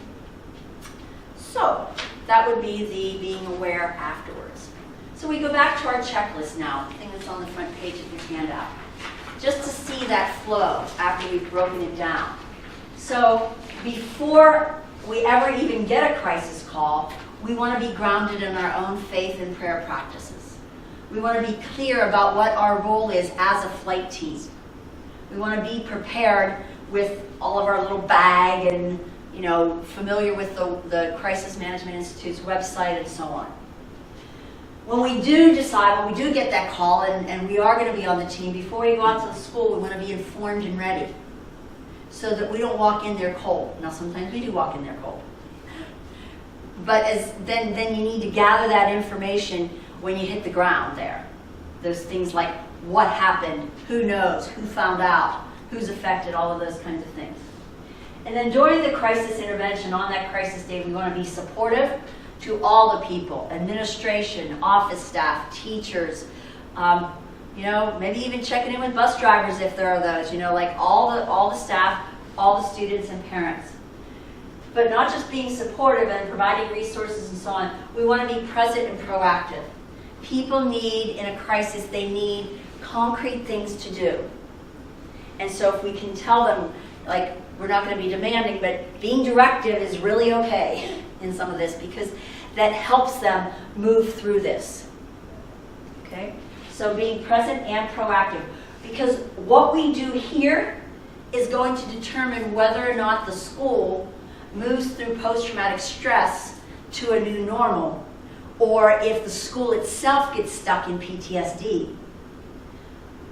So that would be the being aware afterwards. So we go back to our checklist now, the thing that's on the front page of your handout, just to see that flow after we've broken it down. So before we ever even get a crisis call, we want to be grounded in our own faith and prayer practices. We want to be clear about what our role is as a flight team. We want to be prepared with all of our little bag and, familiar with the Crisis Management Institute's website and so on. When we do get that call and we are going to be on the team, before we go out to the school, we want to be informed and ready so that we don't walk in there cold. Now, sometimes we do walk in there cold. But then you need to gather that information when you hit the ground there. Those things like what happened, who knows, who found out, who's affected, all of those kinds of things. And then during the crisis intervention, on that crisis day, we want to be supportive to all the people, administration, office staff, teachers, maybe even checking in with bus drivers if there are those, all the staff, all the students and parents. But not just being supportive and providing resources and so on. We want to be present and proactive. People need, in a crisis, they need concrete things to do. And so if we can tell them, we're not going to be demanding, but being directive is really okay in some of this because that helps them move through this. Okay? So being present and proactive. Because what we do here is going to determine whether or not the school moves through post-traumatic stress to a new normal, or if the school itself gets stuck in PTSD.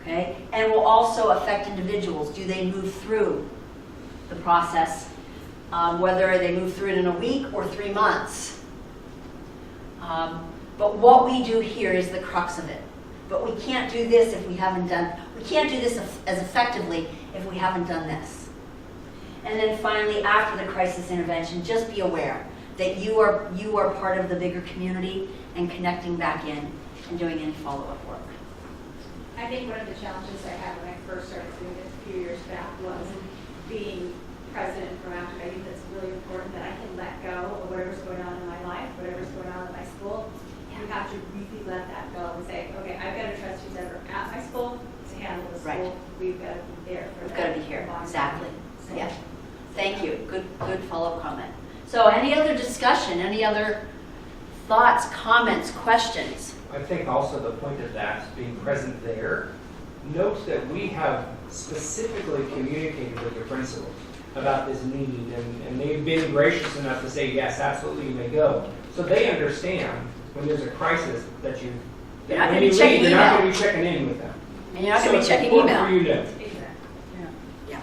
Okay? And will also affect individuals. Do they move through the process, whether they move through it in a week or 3 months? But what we do here is the crux of it. But we can't do this if we haven't done, we can't do this as effectively if we haven't done this. And then finally, after the crisis intervention, just be aware that you are part of the bigger community and connecting back in and doing any follow-up work. I think one of the challenges I had when I first started doing this a few years back was being present and proactive. I think that's really important, that I can let go of whatever's going on in my life, whatever's going on in my school. You have to really let that go and say, okay, I've got to trust who's ever at my school to handle the school. Right. We've got to be there for We've that. got to be here, long exactly. time. So- Yeah. Thank you. Good follow-up comment. So any other discussion, any other thoughts, comments, questions? I think also the point of that, being present there, note that we have specifically communicated with the principals about this need, and they've been gracious enough to say, yes, absolutely, you may go. So they understand when there's a crisis that you, You're not when gonna you be checking leave, you're not email. going to be checking in with them. And you're not going to be So it's checking important email. for you to know. Exactly. Yeah.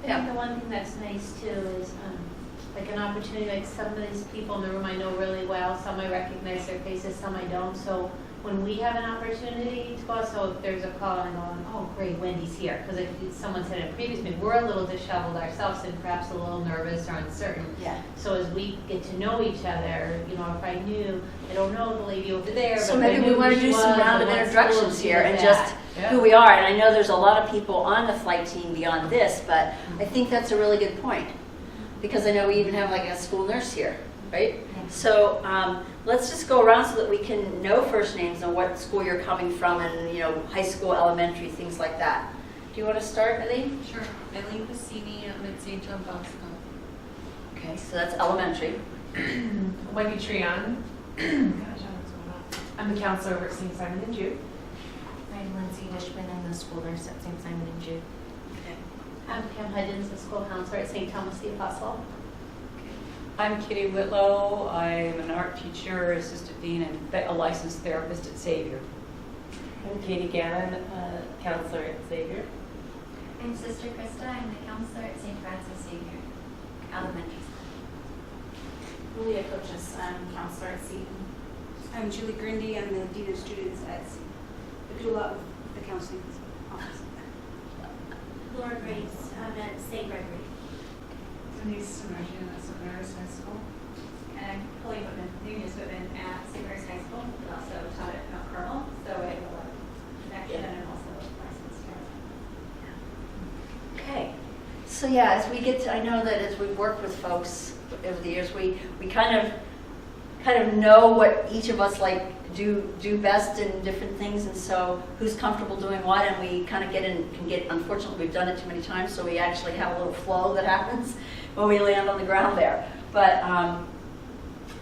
I think the one thing that's nice too is like an opportunity, like some of these people in the room I know really well, some I recognize their faces, some I don't. So when we have an opportunity to go out, so if there's a call and I'm going, oh great, Wendy's here. Because someone said in a previous meeting, we're a little disheveled ourselves and perhaps a little nervous or uncertain. Yeah. So as we get to know each other, you know, if I knew, I don't know the lady over there, So but if I maybe knew we want who to she do some was round of and what introductions school she here was and at. just Yeah. who we are. And I know there's a lot of people on the flight team beyond this, but I think that's a really good point. Because I know we even have like a school nurse here, right? So let's just go around so that we can know first names and what school you're coming from and, you know, high school, elementary, things like that. Do you want to start, Eileen? Sure. Eileen Bassini, I'm at St. John Bosco. Okay, so that's elementary. Wendy Trion. Gosh, I don't know what's going on. I'm the counselor over at St. Simon and Jude. I'm Lindsay Dishman, I'm the school nurse at St. Simon and Jude. I'm Pam Hudgens, the school counselor at St. Thomas the Apostle. I'm Kitty Whitlow. I'm an art teacher, assistant dean, and a licensed therapist at Xavier. I'm Katie Gannon, counselor at Xavier. I'm Sister Krista, I'm the counselor at St. Francis Xavier Elementary School. Julia Coaches, I'm counselor at Seton. I'm Julie Grindy, I'm the Dean of Students at, I do a lot with the counseling office. Laura Grace, I'm at St. Gregory. Denise Simergian at St. Mary's High School. And I'm Chloe Whitman, Nunez Whitman at St. Mary's High School, but also taught at Mount Carmel, so I have a lot of connection and I'm also licensed here. Okay. So yeah, as we get to, I know that as we've worked with folks over the years, we kind of know what each of us like do best in different things, and so who's comfortable doing what, and we kind of can get, unfortunately, we've done it too many times, so we actually have a little flow that happens when we land on the ground there. But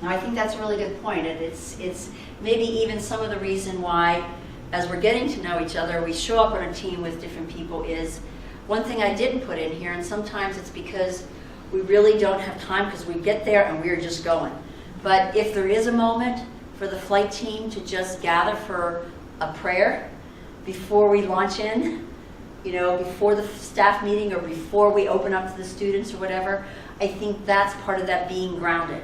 no, I think that's a really good point, and it's maybe even some of the reason why, as we're getting to know each other, we show up on a team with different people is, one thing I didn't put in here, and sometimes it's because we really don't have time because we get there and we're just going. But if there is a moment for the flight team to just gather for a prayer before we launch in, you know, before the staff meeting or before we open up to the students or whatever, I think that's part of that being grounded.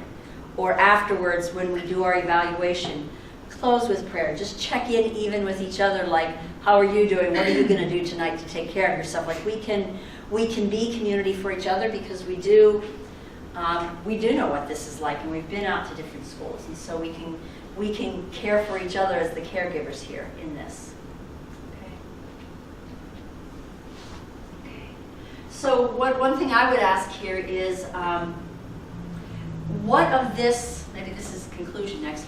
Or afterwards when we do our evaluation, close with prayer. Just check in even with each other, like, how are you doing? What are you going to do tonight to take care of yourself? Like we can be community for each other because we do know what this is like, and we've been out to different schools, and so we can care for each other as the caregivers here in this. Okay. So one thing I would ask here is, what of this? Maybe this is conclusion next.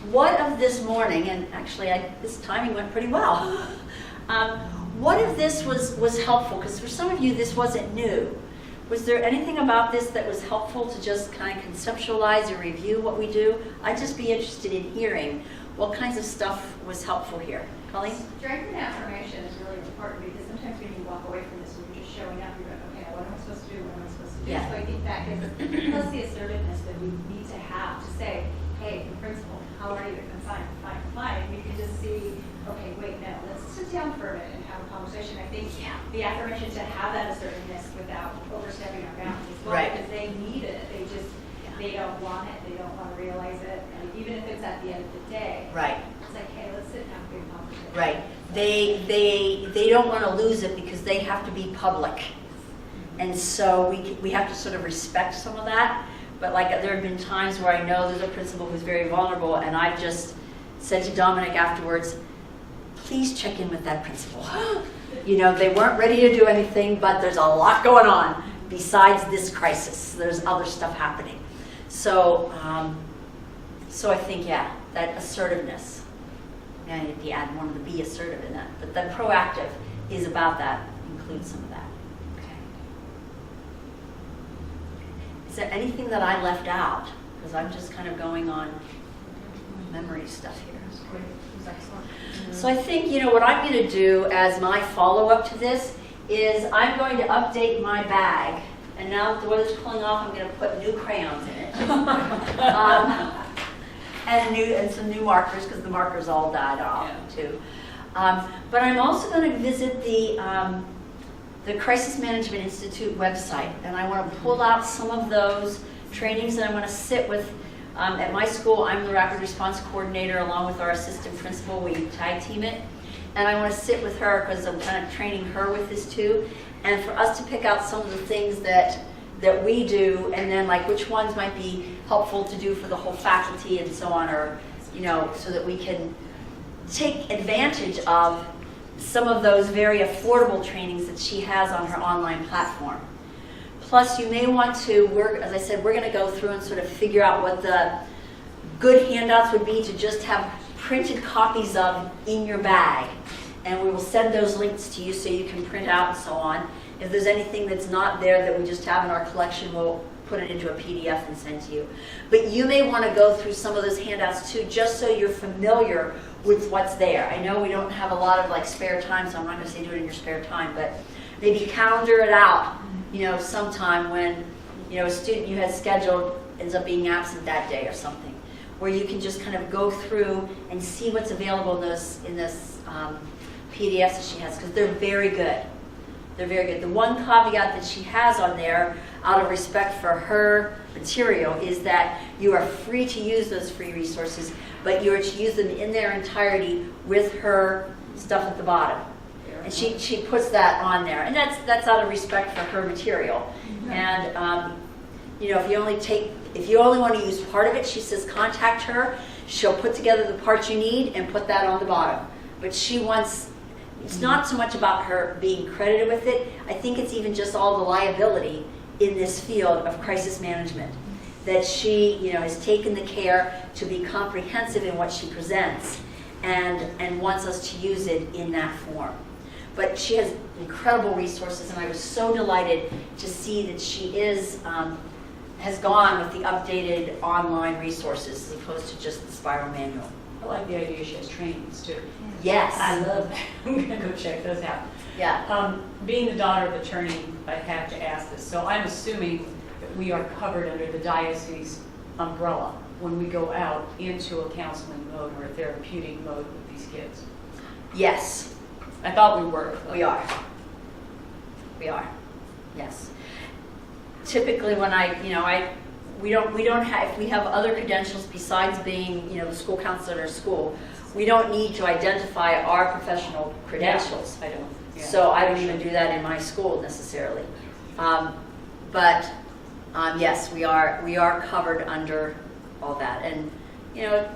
What of this morning? And actually, this timing went pretty well. What if this was helpful? Because for some of you, this wasn't new. Was there anything about this that was helpful to just kind of conceptualize or review what we do? I'd just be interested in hearing what kinds of stuff was helpful here. Colleen? Directing affirmation is really important because sometimes when you walk away from this and you're just showing up, you're going, okay, what am I supposed to do? What am I supposed to do? Yeah. So I think that gives us, plus the assertiveness that we need to have to say, hey, the principal, how are you? I'm fine, fine, fine. We can just see, okay, wait, no, let's sit down for a minute and have a conversation. I think the affirmation to have that assertiveness without overstepping our bounds as well, Right. because they need it. They don't want it. They don't want to realize it. And even if it's at the end of the day, Right. it's like, hey, let's sit down and have a conversation. Right. They don't want to lose it because they have to be public. And so we have to sort of respect some of that. But like there have been times where I know there's a principal who's very vulnerable, and I've just said to Dominic afterwards, please check in with that principal. You know, they weren't ready to do anything, but there's a lot going on besides this crisis. There's other stuff happening. So, so I think, yeah, that assertiveness. And if you add one of the be assertive in that, but the proactive is about that, includes some of that. Okay. Is there anything that I left out? Because I'm just kind of going on memory stuff here. So I think, you know, what I'm going to do as my follow-up to this is I'm going to update my bag. And now that the weather's cooling off, I'm going to put new crayons in it. And some new markers, because the markers all died off too. But I'm also going to visit the Crisis Management Institute website, and I want to pull out some of those trainings, and I want to sit with, at my school, I'm the Rapid Response Coordinator along with our assistant principal. We tag team it, and I want to sit with her because I'm kind of training her with this too, and for us to pick out some of the things that we do, and then like which ones might be helpful to do for the whole faculty and so on, or, you know, so that we can take advantage of some of those very affordable trainings that she has on her online platform. Plus, you may want to work, as I said, we're going to go through and sort of figure out what the good handouts would be to just have printed copies of in your bag. And we will send those links to you so you can print out and so on. If there's anything that's not there that we just have in our collection, we'll put it into a PDF and send to you. But you may want to go through some of those handouts too, just so you're familiar with what's there. I know we don't have a lot of like spare time, so I'm not going to say do it in your spare time, but maybe calendar it out, you know, sometime when, you know, a student you had scheduled ends up being absent that day or something, where you can just kind of go through and see what's available in this PDFs that she has, because they're very good. They're very good. The one caveat that she has on there, out of respect for her material, is that you are free to use those free resources, but you are to use them in their entirety with her stuff at the bottom. And she puts that on there, and that's out of respect for her material. And you know, if you only want to use part of it, she says contact her. She'll put together the parts you need and put that on the bottom. But she wants. It's not so much about her being credited with it. I think it's even just all the liability in this field of crisis management, that she, you know, has taken the care to be comprehensive in what she presents and wants us to use it in that form. But she has incredible resources, and I was so delighted to see that she has gone with the updated online resources as opposed to just the spiral manual. I like the idea she has trainings too. Yes. I love that. I'm going to go check those out. Yeah. Being the daughter of attorney, I have to ask this. So I'm assuming that we are covered under the diocese umbrella when we go out into a counseling mode or a therapeutic mode with these kids. Yes. I thought we were. We are. We are. Yes. Typically when we don't have, if we have other credentials besides being, you know, the school counselor at our school, we don't need to identify our professional credentials. I don't. Yeah. So I don't even do that in my school necessarily. But yes, we are covered under all that. And, you know,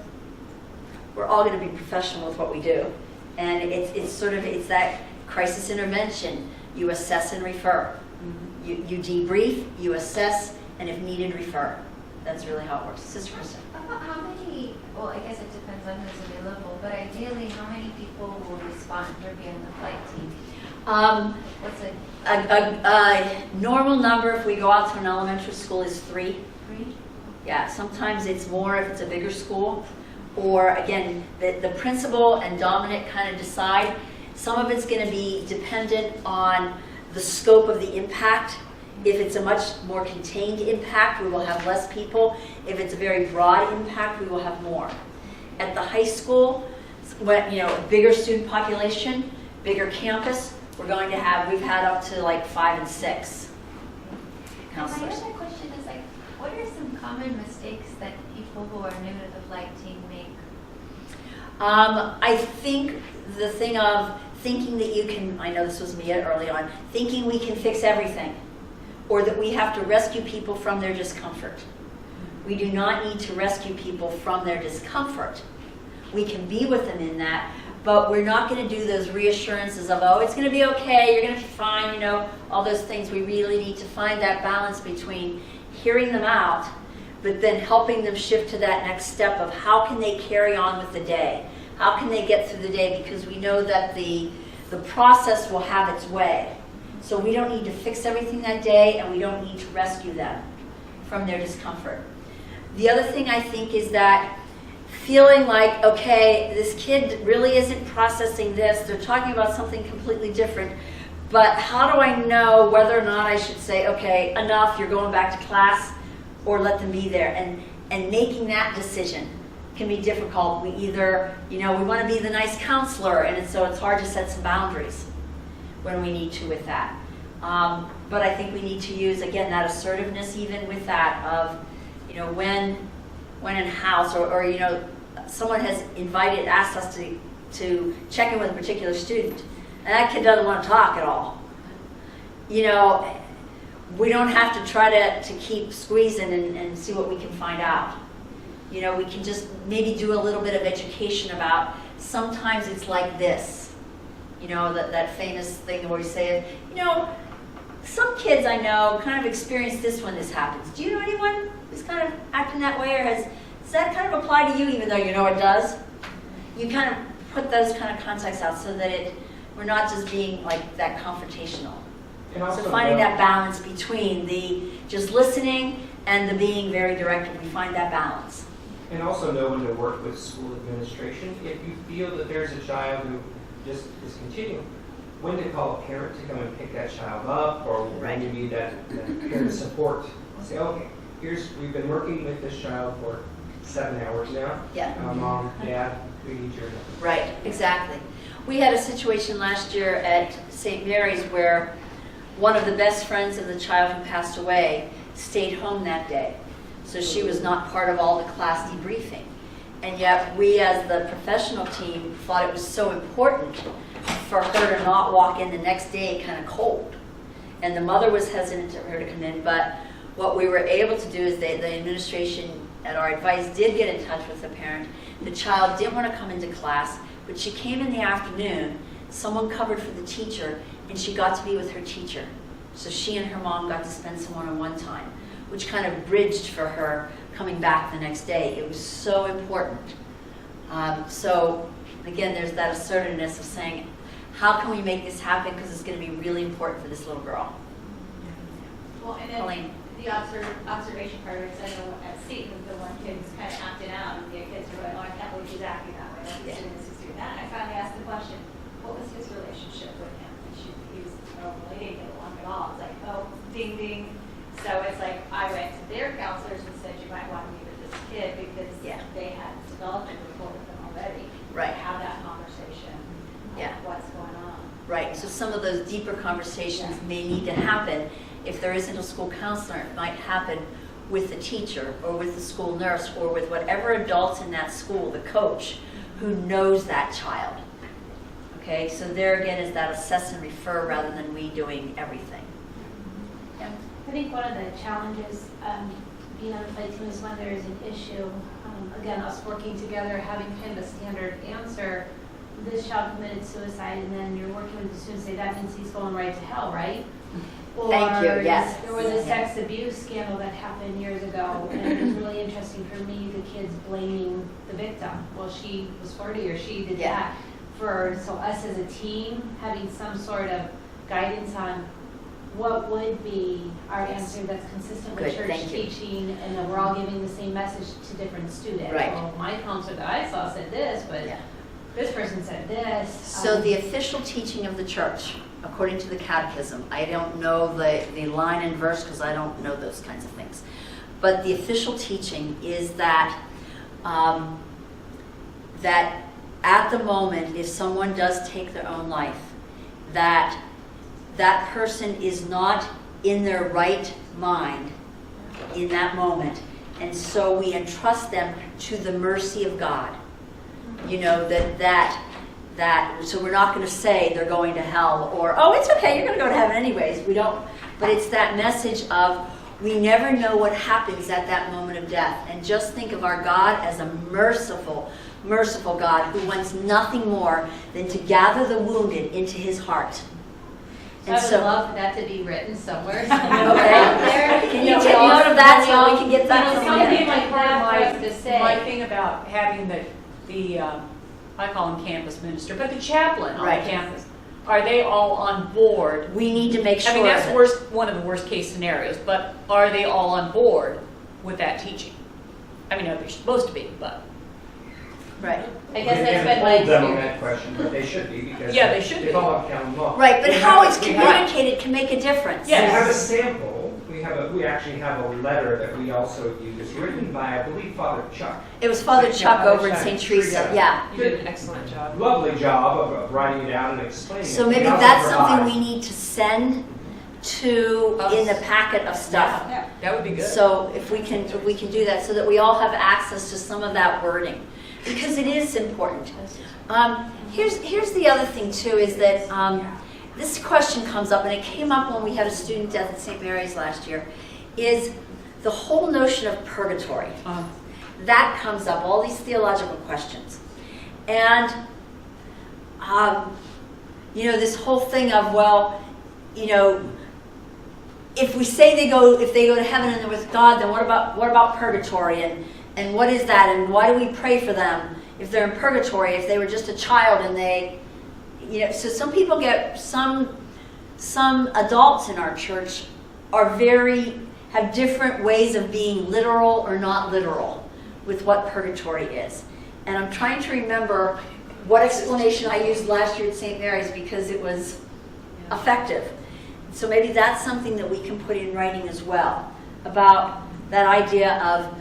we're all going to be professional with what we do. And it's that crisis intervention. You assess and refer. Mm-hmm. You debrief, you assess, and if needed, refer. That's really how it works. Sister Krista. How many, well, I guess it depends on who's available, but ideally, how many people will respond or be on the flight team? What's it? A normal number, if we go out to an elementary school, is 3. 3? Yeah, sometimes it's more if it's a bigger school. Or, again, the principal and Dominic kind of decide. Some of it's going to be dependent on the scope of the impact If it's a much more contained impact, we will have less people. If it's a very broad impact, we will have more. At the high school, when, you know, bigger student population, bigger campus, we've had up to like 5 and 6 And my counselors. other question is like, what are some common mistakes that people who are new to the flight team make? I think the thing of thinking that you can, I know this was me early on, thinking we can fix everything, or that we have to rescue people from their discomfort. We do not need to rescue people from their discomfort. We can be with them in that, but we're not going to do those reassurances of, oh, it's going to be okay, you're going to be fine, you know, all those things. We really need to find that balance between hearing them out, but then helping them shift to that next step of how can they carry on with the day? How can they get through the day? Because we know that the process will have its way. So we don't need to fix everything that day, and we don't need to rescue them from their discomfort. The other thing I think is that feeling like, okay, this kid really isn't processing this, they're talking about something completely different, but how do I know whether or not I should say, okay, enough, you're going back to class, or let them be there? And making that decision can be difficult. We either, you know, we want to be the nice counselor, and so it's hard to set some boundaries when we need to with that. But I think we need to use, again, that assertiveness even with that of, you know, when in house, or you know, someone has asked us to check in with a particular student, and that kid doesn't want to talk at all. You know, we don't have to try to keep squeezing and see what we can find out. You know, we can just maybe do a little bit of education about sometimes it's like this. You know, that famous thing where we say, you know, some kids I know kind of experience this when this happens. Do you know anyone who's kind of acting that way, or does that kind of apply to you even though you know it does? You kind of put those kind of contexts out so that we're not just being like that confrontational. And also So finding that balance between the just listening and the being very direct, we find that balance. And also know when to work with school administration. If you feel that there's a child who just is continuing, when to call a parent to come and pick that child up, or when you need that parent support. Say, okay, we've been working with this child for 7 hours now. Yeah. Mom, Dad, we need your help. Right, exactly. We had a situation last year at St. Mary's where one of the best friends of the child who passed away stayed home that day. So she was not part of all the class debriefing. And yet we as the professional team thought it was so important for her to not walk in the next day kind of cold. And the mother was hesitant for her to come in, but what we were able to do is the administration at our advice did get in touch with the parent. The child didn't want to come into class, but she came in the afternoon, someone covered for the teacher, and she got to be with her teacher. So she and her mom got to spend some one-on-one time, which kind of bridged for her coming back the next day. It was so important. So again, there's that assertiveness of saying, how can we make this happen, because it's going to be really important for this little girl. Well, and Colleen. then the observation part of it, I know at Seton, the one kid was kind of acting out, and the kids were like, oh, I can't believe he's acting that way. Like, the students is doing that. And I finally asked the question, what was his relationship with him? And he was, oh, well, they didn't get along at all. It's like, oh, ding, ding. So it's like, I went to their counselors and said, you might want to meet with this kid, because they had developed a rapport with them already. Right. Have that conversation. What's going on. Right, so some of those deeper conversations may need to happen. If there isn't a school counselor, it might happen with the teacher or with the school nurse or with whatever adults in that school, the coach, who knows that child. Okay, so there again is that assess and refer rather than we doing everything. Yeah. I think one of the challenges being on the flight team is when there is an issue, again, us working together, having kind of a standard answer. This child committed suicide, and then you're working with the students, say that means he's going right to hell, right? Or Thank you, yes. There was a sex abuse scandal that happened years ago, and it was really interesting for me, the kids blaming the victim. Well, she was 40 or she did that. So us as a team, having some sort of guidance on what would be our answer that's consistent with Good, church thank you. teaching, and that we're all giving the same message to different students. Right. Well, my counselor that I saw said this, but this person said this. So the official teaching of the church, according to the catechism. I don't know the line and verse because I don't know those kinds of things. But the official teaching is that that at the moment, if someone does take their own life, that that person is not in their right mind in that moment. And so we entrust them to the mercy of God. You know, so we're not going to say they're going to hell or, oh, it's okay, you're going to go to heaven anyways. We don't, but it's that message of we never know what happens at that moment of death. And just think of our God as a merciful, merciful God who wants nothing more than to gather the wounded into his heart. I would love for that to be written somewhere. Okay. Can you take note of that so we can get that from something you? like that for us to say. My thing about having the I call him campus minister, but the chaplain on Right. the campus, are they all on board? We need to make sure. I mean, that's that- one of the worst case scenarios, but are they all on board with that teaching? I mean, they're supposed to be, but. Right. I guess We that's can't been my hold them on experience. that question, but they should be because Yeah, they should they be. follow common law. Right, but We how have- it's we have- communicated can make a difference. Yes. We have a sample. We actually have a letter that we also use, written by, I believe, Father Chuck. It was Father Chuck Father over in Chuck. St. Teresa, Yeah. yeah. You did an excellent job. Lovely job of writing it out and explaining it. So maybe We also that's something provide- we need to send to in the packet of stuff. Yeah, that would be good. So if we can do that, so that we all have access to some of that wording, because it is important. Here's the other thing too, is that this question comes up, and it came up when we had a student death at St. Mary's last year, is the whole notion of purgatory. That comes up, all these theological questions. And, you know, this whole thing of, well, you know, if we say if they go to heaven and they're with God, then what about purgatory? And what is that? And why do we pray for them if they're in purgatory, if they were just a child and they, you know, so some people some adults in our church have different ways of being literal or not literal with what purgatory is. And I'm trying to remember what explanation I used last year at St. Mary's because it was effective. So maybe that's something that we can put in writing as well, about that idea of,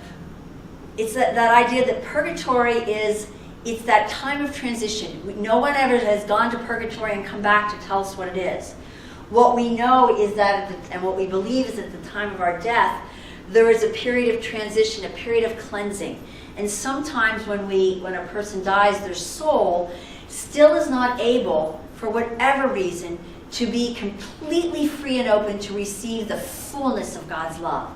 it's that idea that purgatory it's that time of transition. No one ever has gone to purgatory and come back to tell us what it is. What we know is that, and what we believe is at the time of our death, there is a period of transition, a period of cleansing. And sometimes when a person dies, their soul still is not able, for whatever reason, to be completely free and open to receive the fullness of God's love.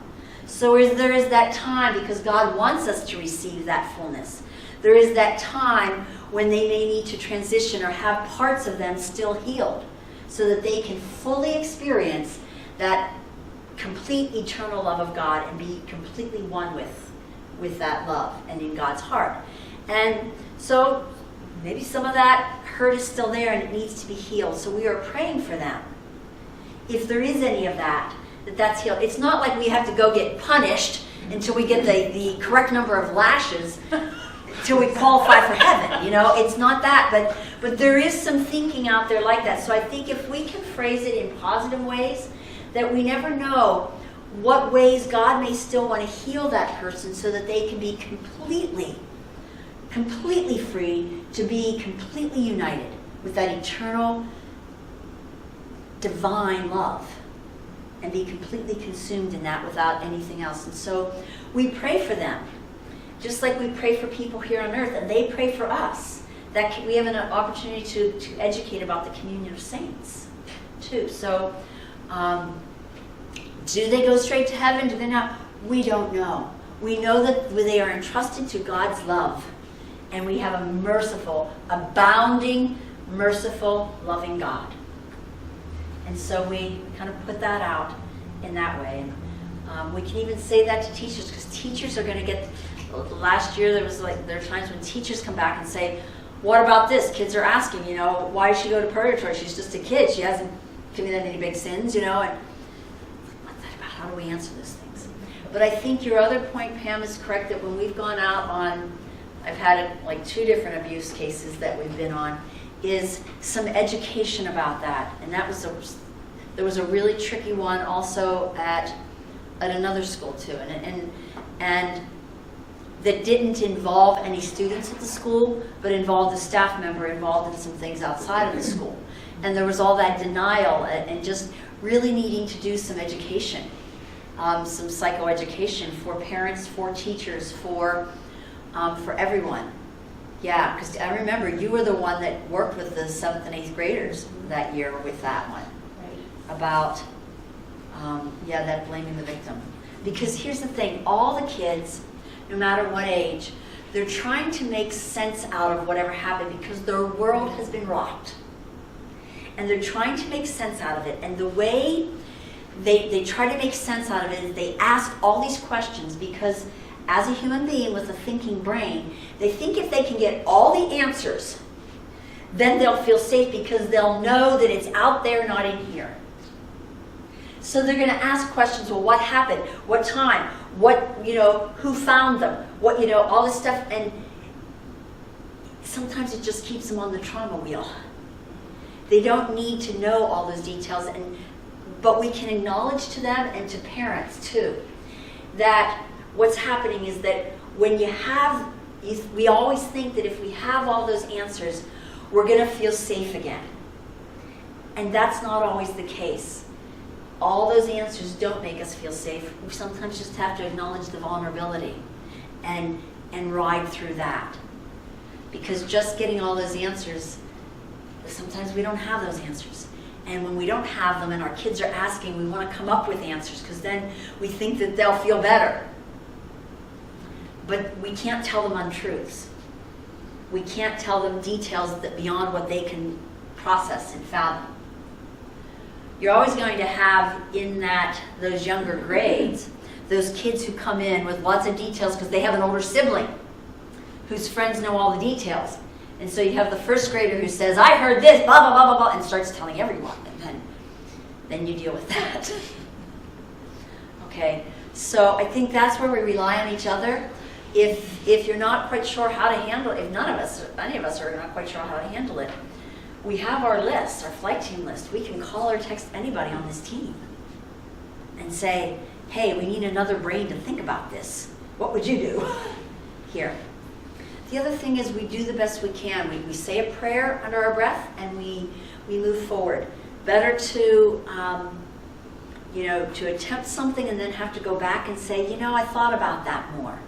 So there is that time, because God wants us to receive that fullness. There is that time when they may need to transition or have parts of them still healed so that they can fully experience that complete eternal love of God and be completely one with that love and in God's heart. And so maybe some of that hurt is still there and it needs to be healed. So we are praying for them. If there is any of that's healed. It's not like we have to go get punished until we get the correct number of lashes till we qualify for heaven. You know, it's not that, but there is some thinking out there like that. So I think if we can phrase it in positive ways, that we never know what ways God may still want to heal that person so that they can be completely free to be completely united with that eternal divine love and be completely consumed in that without anything else. And so we pray for them, just like we pray for people here on earth, and they pray for us. That we have an opportunity to educate about the communion of saints, too. So, do they go straight to heaven? Do they not? We don't know. We know that they are entrusted to God's love, and we have a merciful, abounding, merciful, loving God. And so we kind of put that out in that way. And we can even say that to teachers, because teachers are going to get. Last year there are times when teachers come back and say, "What about this?" Kids are asking, you know, "Why does she go to purgatory? She's just a kid. She hasn't committed any big sins, you know." And what's that about? How do we answer those things? But I think your other point, Pam, is correct. That when we've gone out on, I've had like 2 different abuse cases that we've been on, is some education about that. And there was a really tricky one also at another school too. And that didn't involve any students at the school, but involved a staff member involved in some things outside of the school. And there was all that denial and just really needing to do some education, some psychoeducation for parents, for teachers, for everyone. Yeah, because I remember you were the one that worked with the 7th and 8th graders that year with that one. Right. About, that blaming the victim. Because here's the thing, all the kids, no matter what age, they're trying to make sense out of whatever happened because their world has been rocked. And they're trying to make sense out of it. And the way they try to make sense out of it is they ask all these questions because as a human being with a thinking brain, they think if they can get all the answers, then they'll feel safe because they'll know that it's out there, not in here. So they're going to ask questions, well, what happened? What time? Who found them? All this stuff. And sometimes it just keeps them on the trauma wheel. They don't need to know all those details, but we can acknowledge to them and to parents too, that what's happening is that when we always think that if we have all those answers, we're going to feel safe again. And that's not always the case. All those answers don't make us feel safe. We sometimes just have to acknowledge the vulnerability and ride through that. Because just getting all those answers, sometimes we don't have those answers. And when we don't have them and our kids are asking, we want to come up with answers because then we think that they'll feel better. But we can't tell them untruths. We can't tell them details that beyond what they can process and fathom. You're always going to have in those younger grades, those kids who come in with lots of details because they have an older sibling whose friends know all the details. And so you have the first grader who says, I heard this, blah, blah, blah, blah, blah, and starts telling everyone. And then you deal with that. Okay, so I think that's where we rely on each other. If you're not quite sure how to handle it, if any of us are not quite sure how to handle it, we have our list, our flight team list. We can call or text anybody on this team and say, hey, we need another brain to think about this. What would you do here? The other thing is we do the best we can. We say a prayer under our breath and we move forward. Better to attempt something and then have to go back and say, I thought about that more.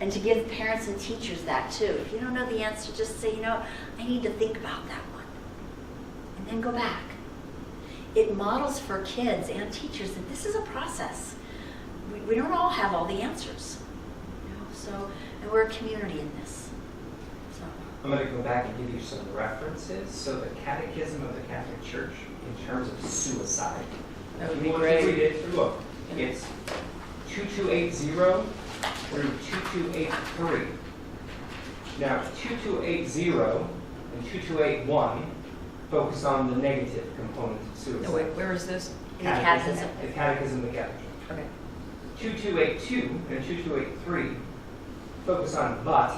And to give parents and teachers that too. If you don't know the answer, just say, I need to think about that one. And then go back. It models for kids and teachers that this is a process. We don't all have all the answers. And we're a community in this. I'm going to go back and give you some references. So the Catechism of the Catholic Church in terms of suicide. That would If be you want to great. read it, look, it's 2280 through 2283. Now, 2280 and 2281 focus on the negative component of suicide. No, wait, where is this? In the Catechism. The Catechism of the Catholic Church. Okay. 2282 and 2283 focus on but.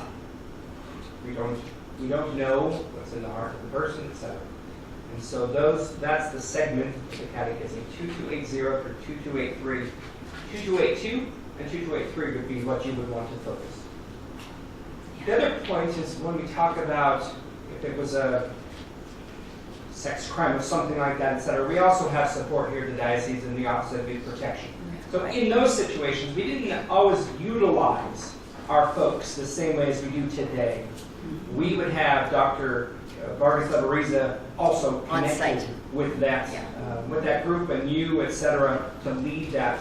We don't know what's in the heart of the person, etc. And so that's the segment of the Catechism, 2280 through 2283. 2282 and 2283 would be what you would want to focus. The other point is when we talk about if it was a sex crime or something like that, etc., we also have support here at the diocese in the Office of Youth Protection. So in those situations, we didn't always utilize our folks the same way as we do today. We would have Dr. Vargas Labariza also connected with that group and you, etc., to lead that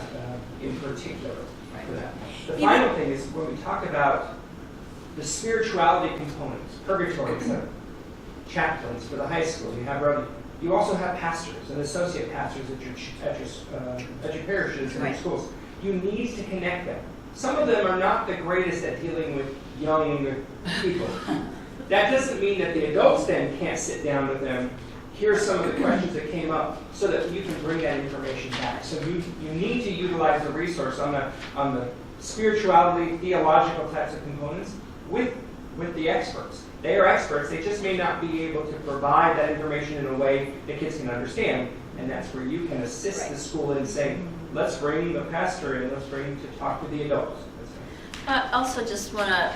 in particular for that. The final thing is when we talk about the spirituality components, purgatory, etc., chaplains for the high school, you also have pastors and associate pastors at your parishes and your schools. You need to connect them. Some of them are not the greatest at dealing with young people. That doesn't mean that the adults then can't sit down with them, hear some of the questions that came up, so that you can bring that information back. So you need to utilize the resource on the spirituality, theological types of components with with the experts. They are experts, they just may not be able to provide that information in a way that kids can understand. And that's where you can assist the school in saying, let's bring the pastor in, let's bring to talk to the adults. I also just want to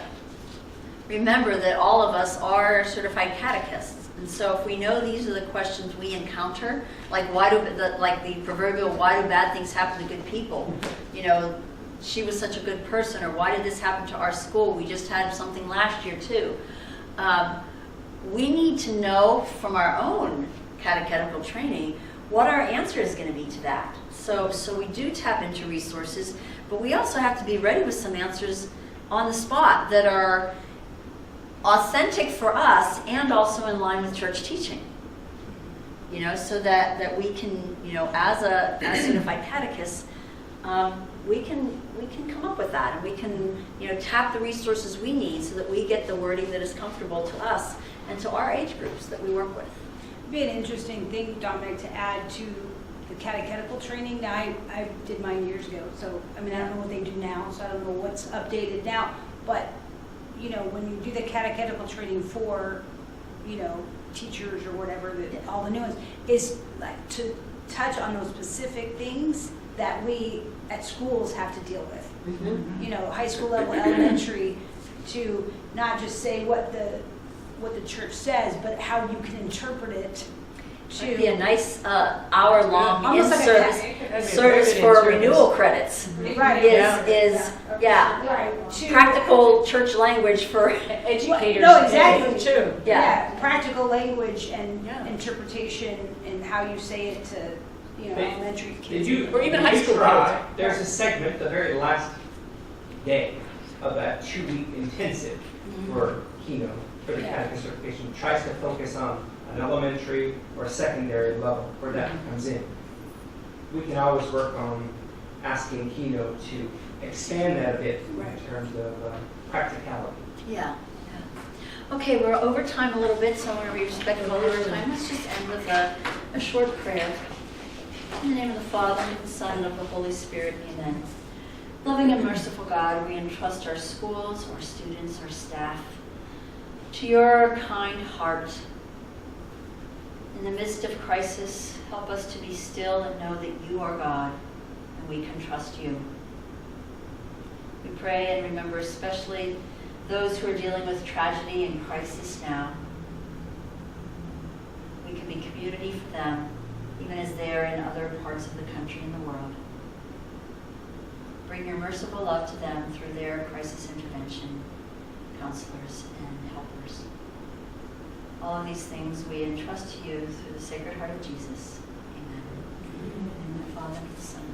remember that all of us are certified catechists. And so if we know these are the questions we encounter, like the proverbial why do bad things happen to good people? You know, she was such a good person, or why did this happen to our school? We just had something last year too. We need to know from our own catechetical training what our answer is going to be to that. So we do tap into resources, but we also have to be ready with some answers on the spot that are authentic for us and also in line with church teaching. You know, so that we can, you know, as certified catechists, we can come up with that, and we can, you know, tap the resources we need so that we get the wording that is comfortable to us and to our age groups that we work with. It'd be an interesting thing, Dominic, to add to the catechetical training. Now, I did mine years ago, so I mean, I don't know what they do now, so I don't know what's updated now. But, you know, when you do the catechetical training for, you know, teachers or whatever, all the new ones, is like to touch on those specific things that we at schools have to deal with. Mm-hmm. You know, high school level, elementary, to not just say what the church says, but how you can interpret it. To It'd be a nice hour-long Almost like a service for renewal credits. Right. Right. To- Practical church language for Educators. No, exactly. Too. Yeah. Practical language and Yeah. interpretation and how you say it to, you know, elementary kids. Or even high school try, kids. there's a segment, the very last day of that 2-week intensive for Keynote, for the catechism certification, tries to focus on an elementary or secondary level where that comes in. We can always work on asking Keynote to expand that a bit in terms of practicality. Yeah. Okay, we're over time a little bit, so I want to be respectful of our time. Let's just end with a short prayer. In the name of the Father, and of the Son, and of the Holy Spirit, amen. Loving and merciful God, we entrust our schools, our students, our staff to your kind heart. In the midst of crisis, help us to be still and know that you are God, and we can trust you. We pray and remember especially those who are dealing with tragedy and crisis now. We can be community for them, even as they are in other parts of the country and the world. Bring your merciful love to them through their crisis intervention counselors and helpers. All of these things we entrust to you through the Sacred Heart of Jesus. Amen. In the name of the Father, and the Son,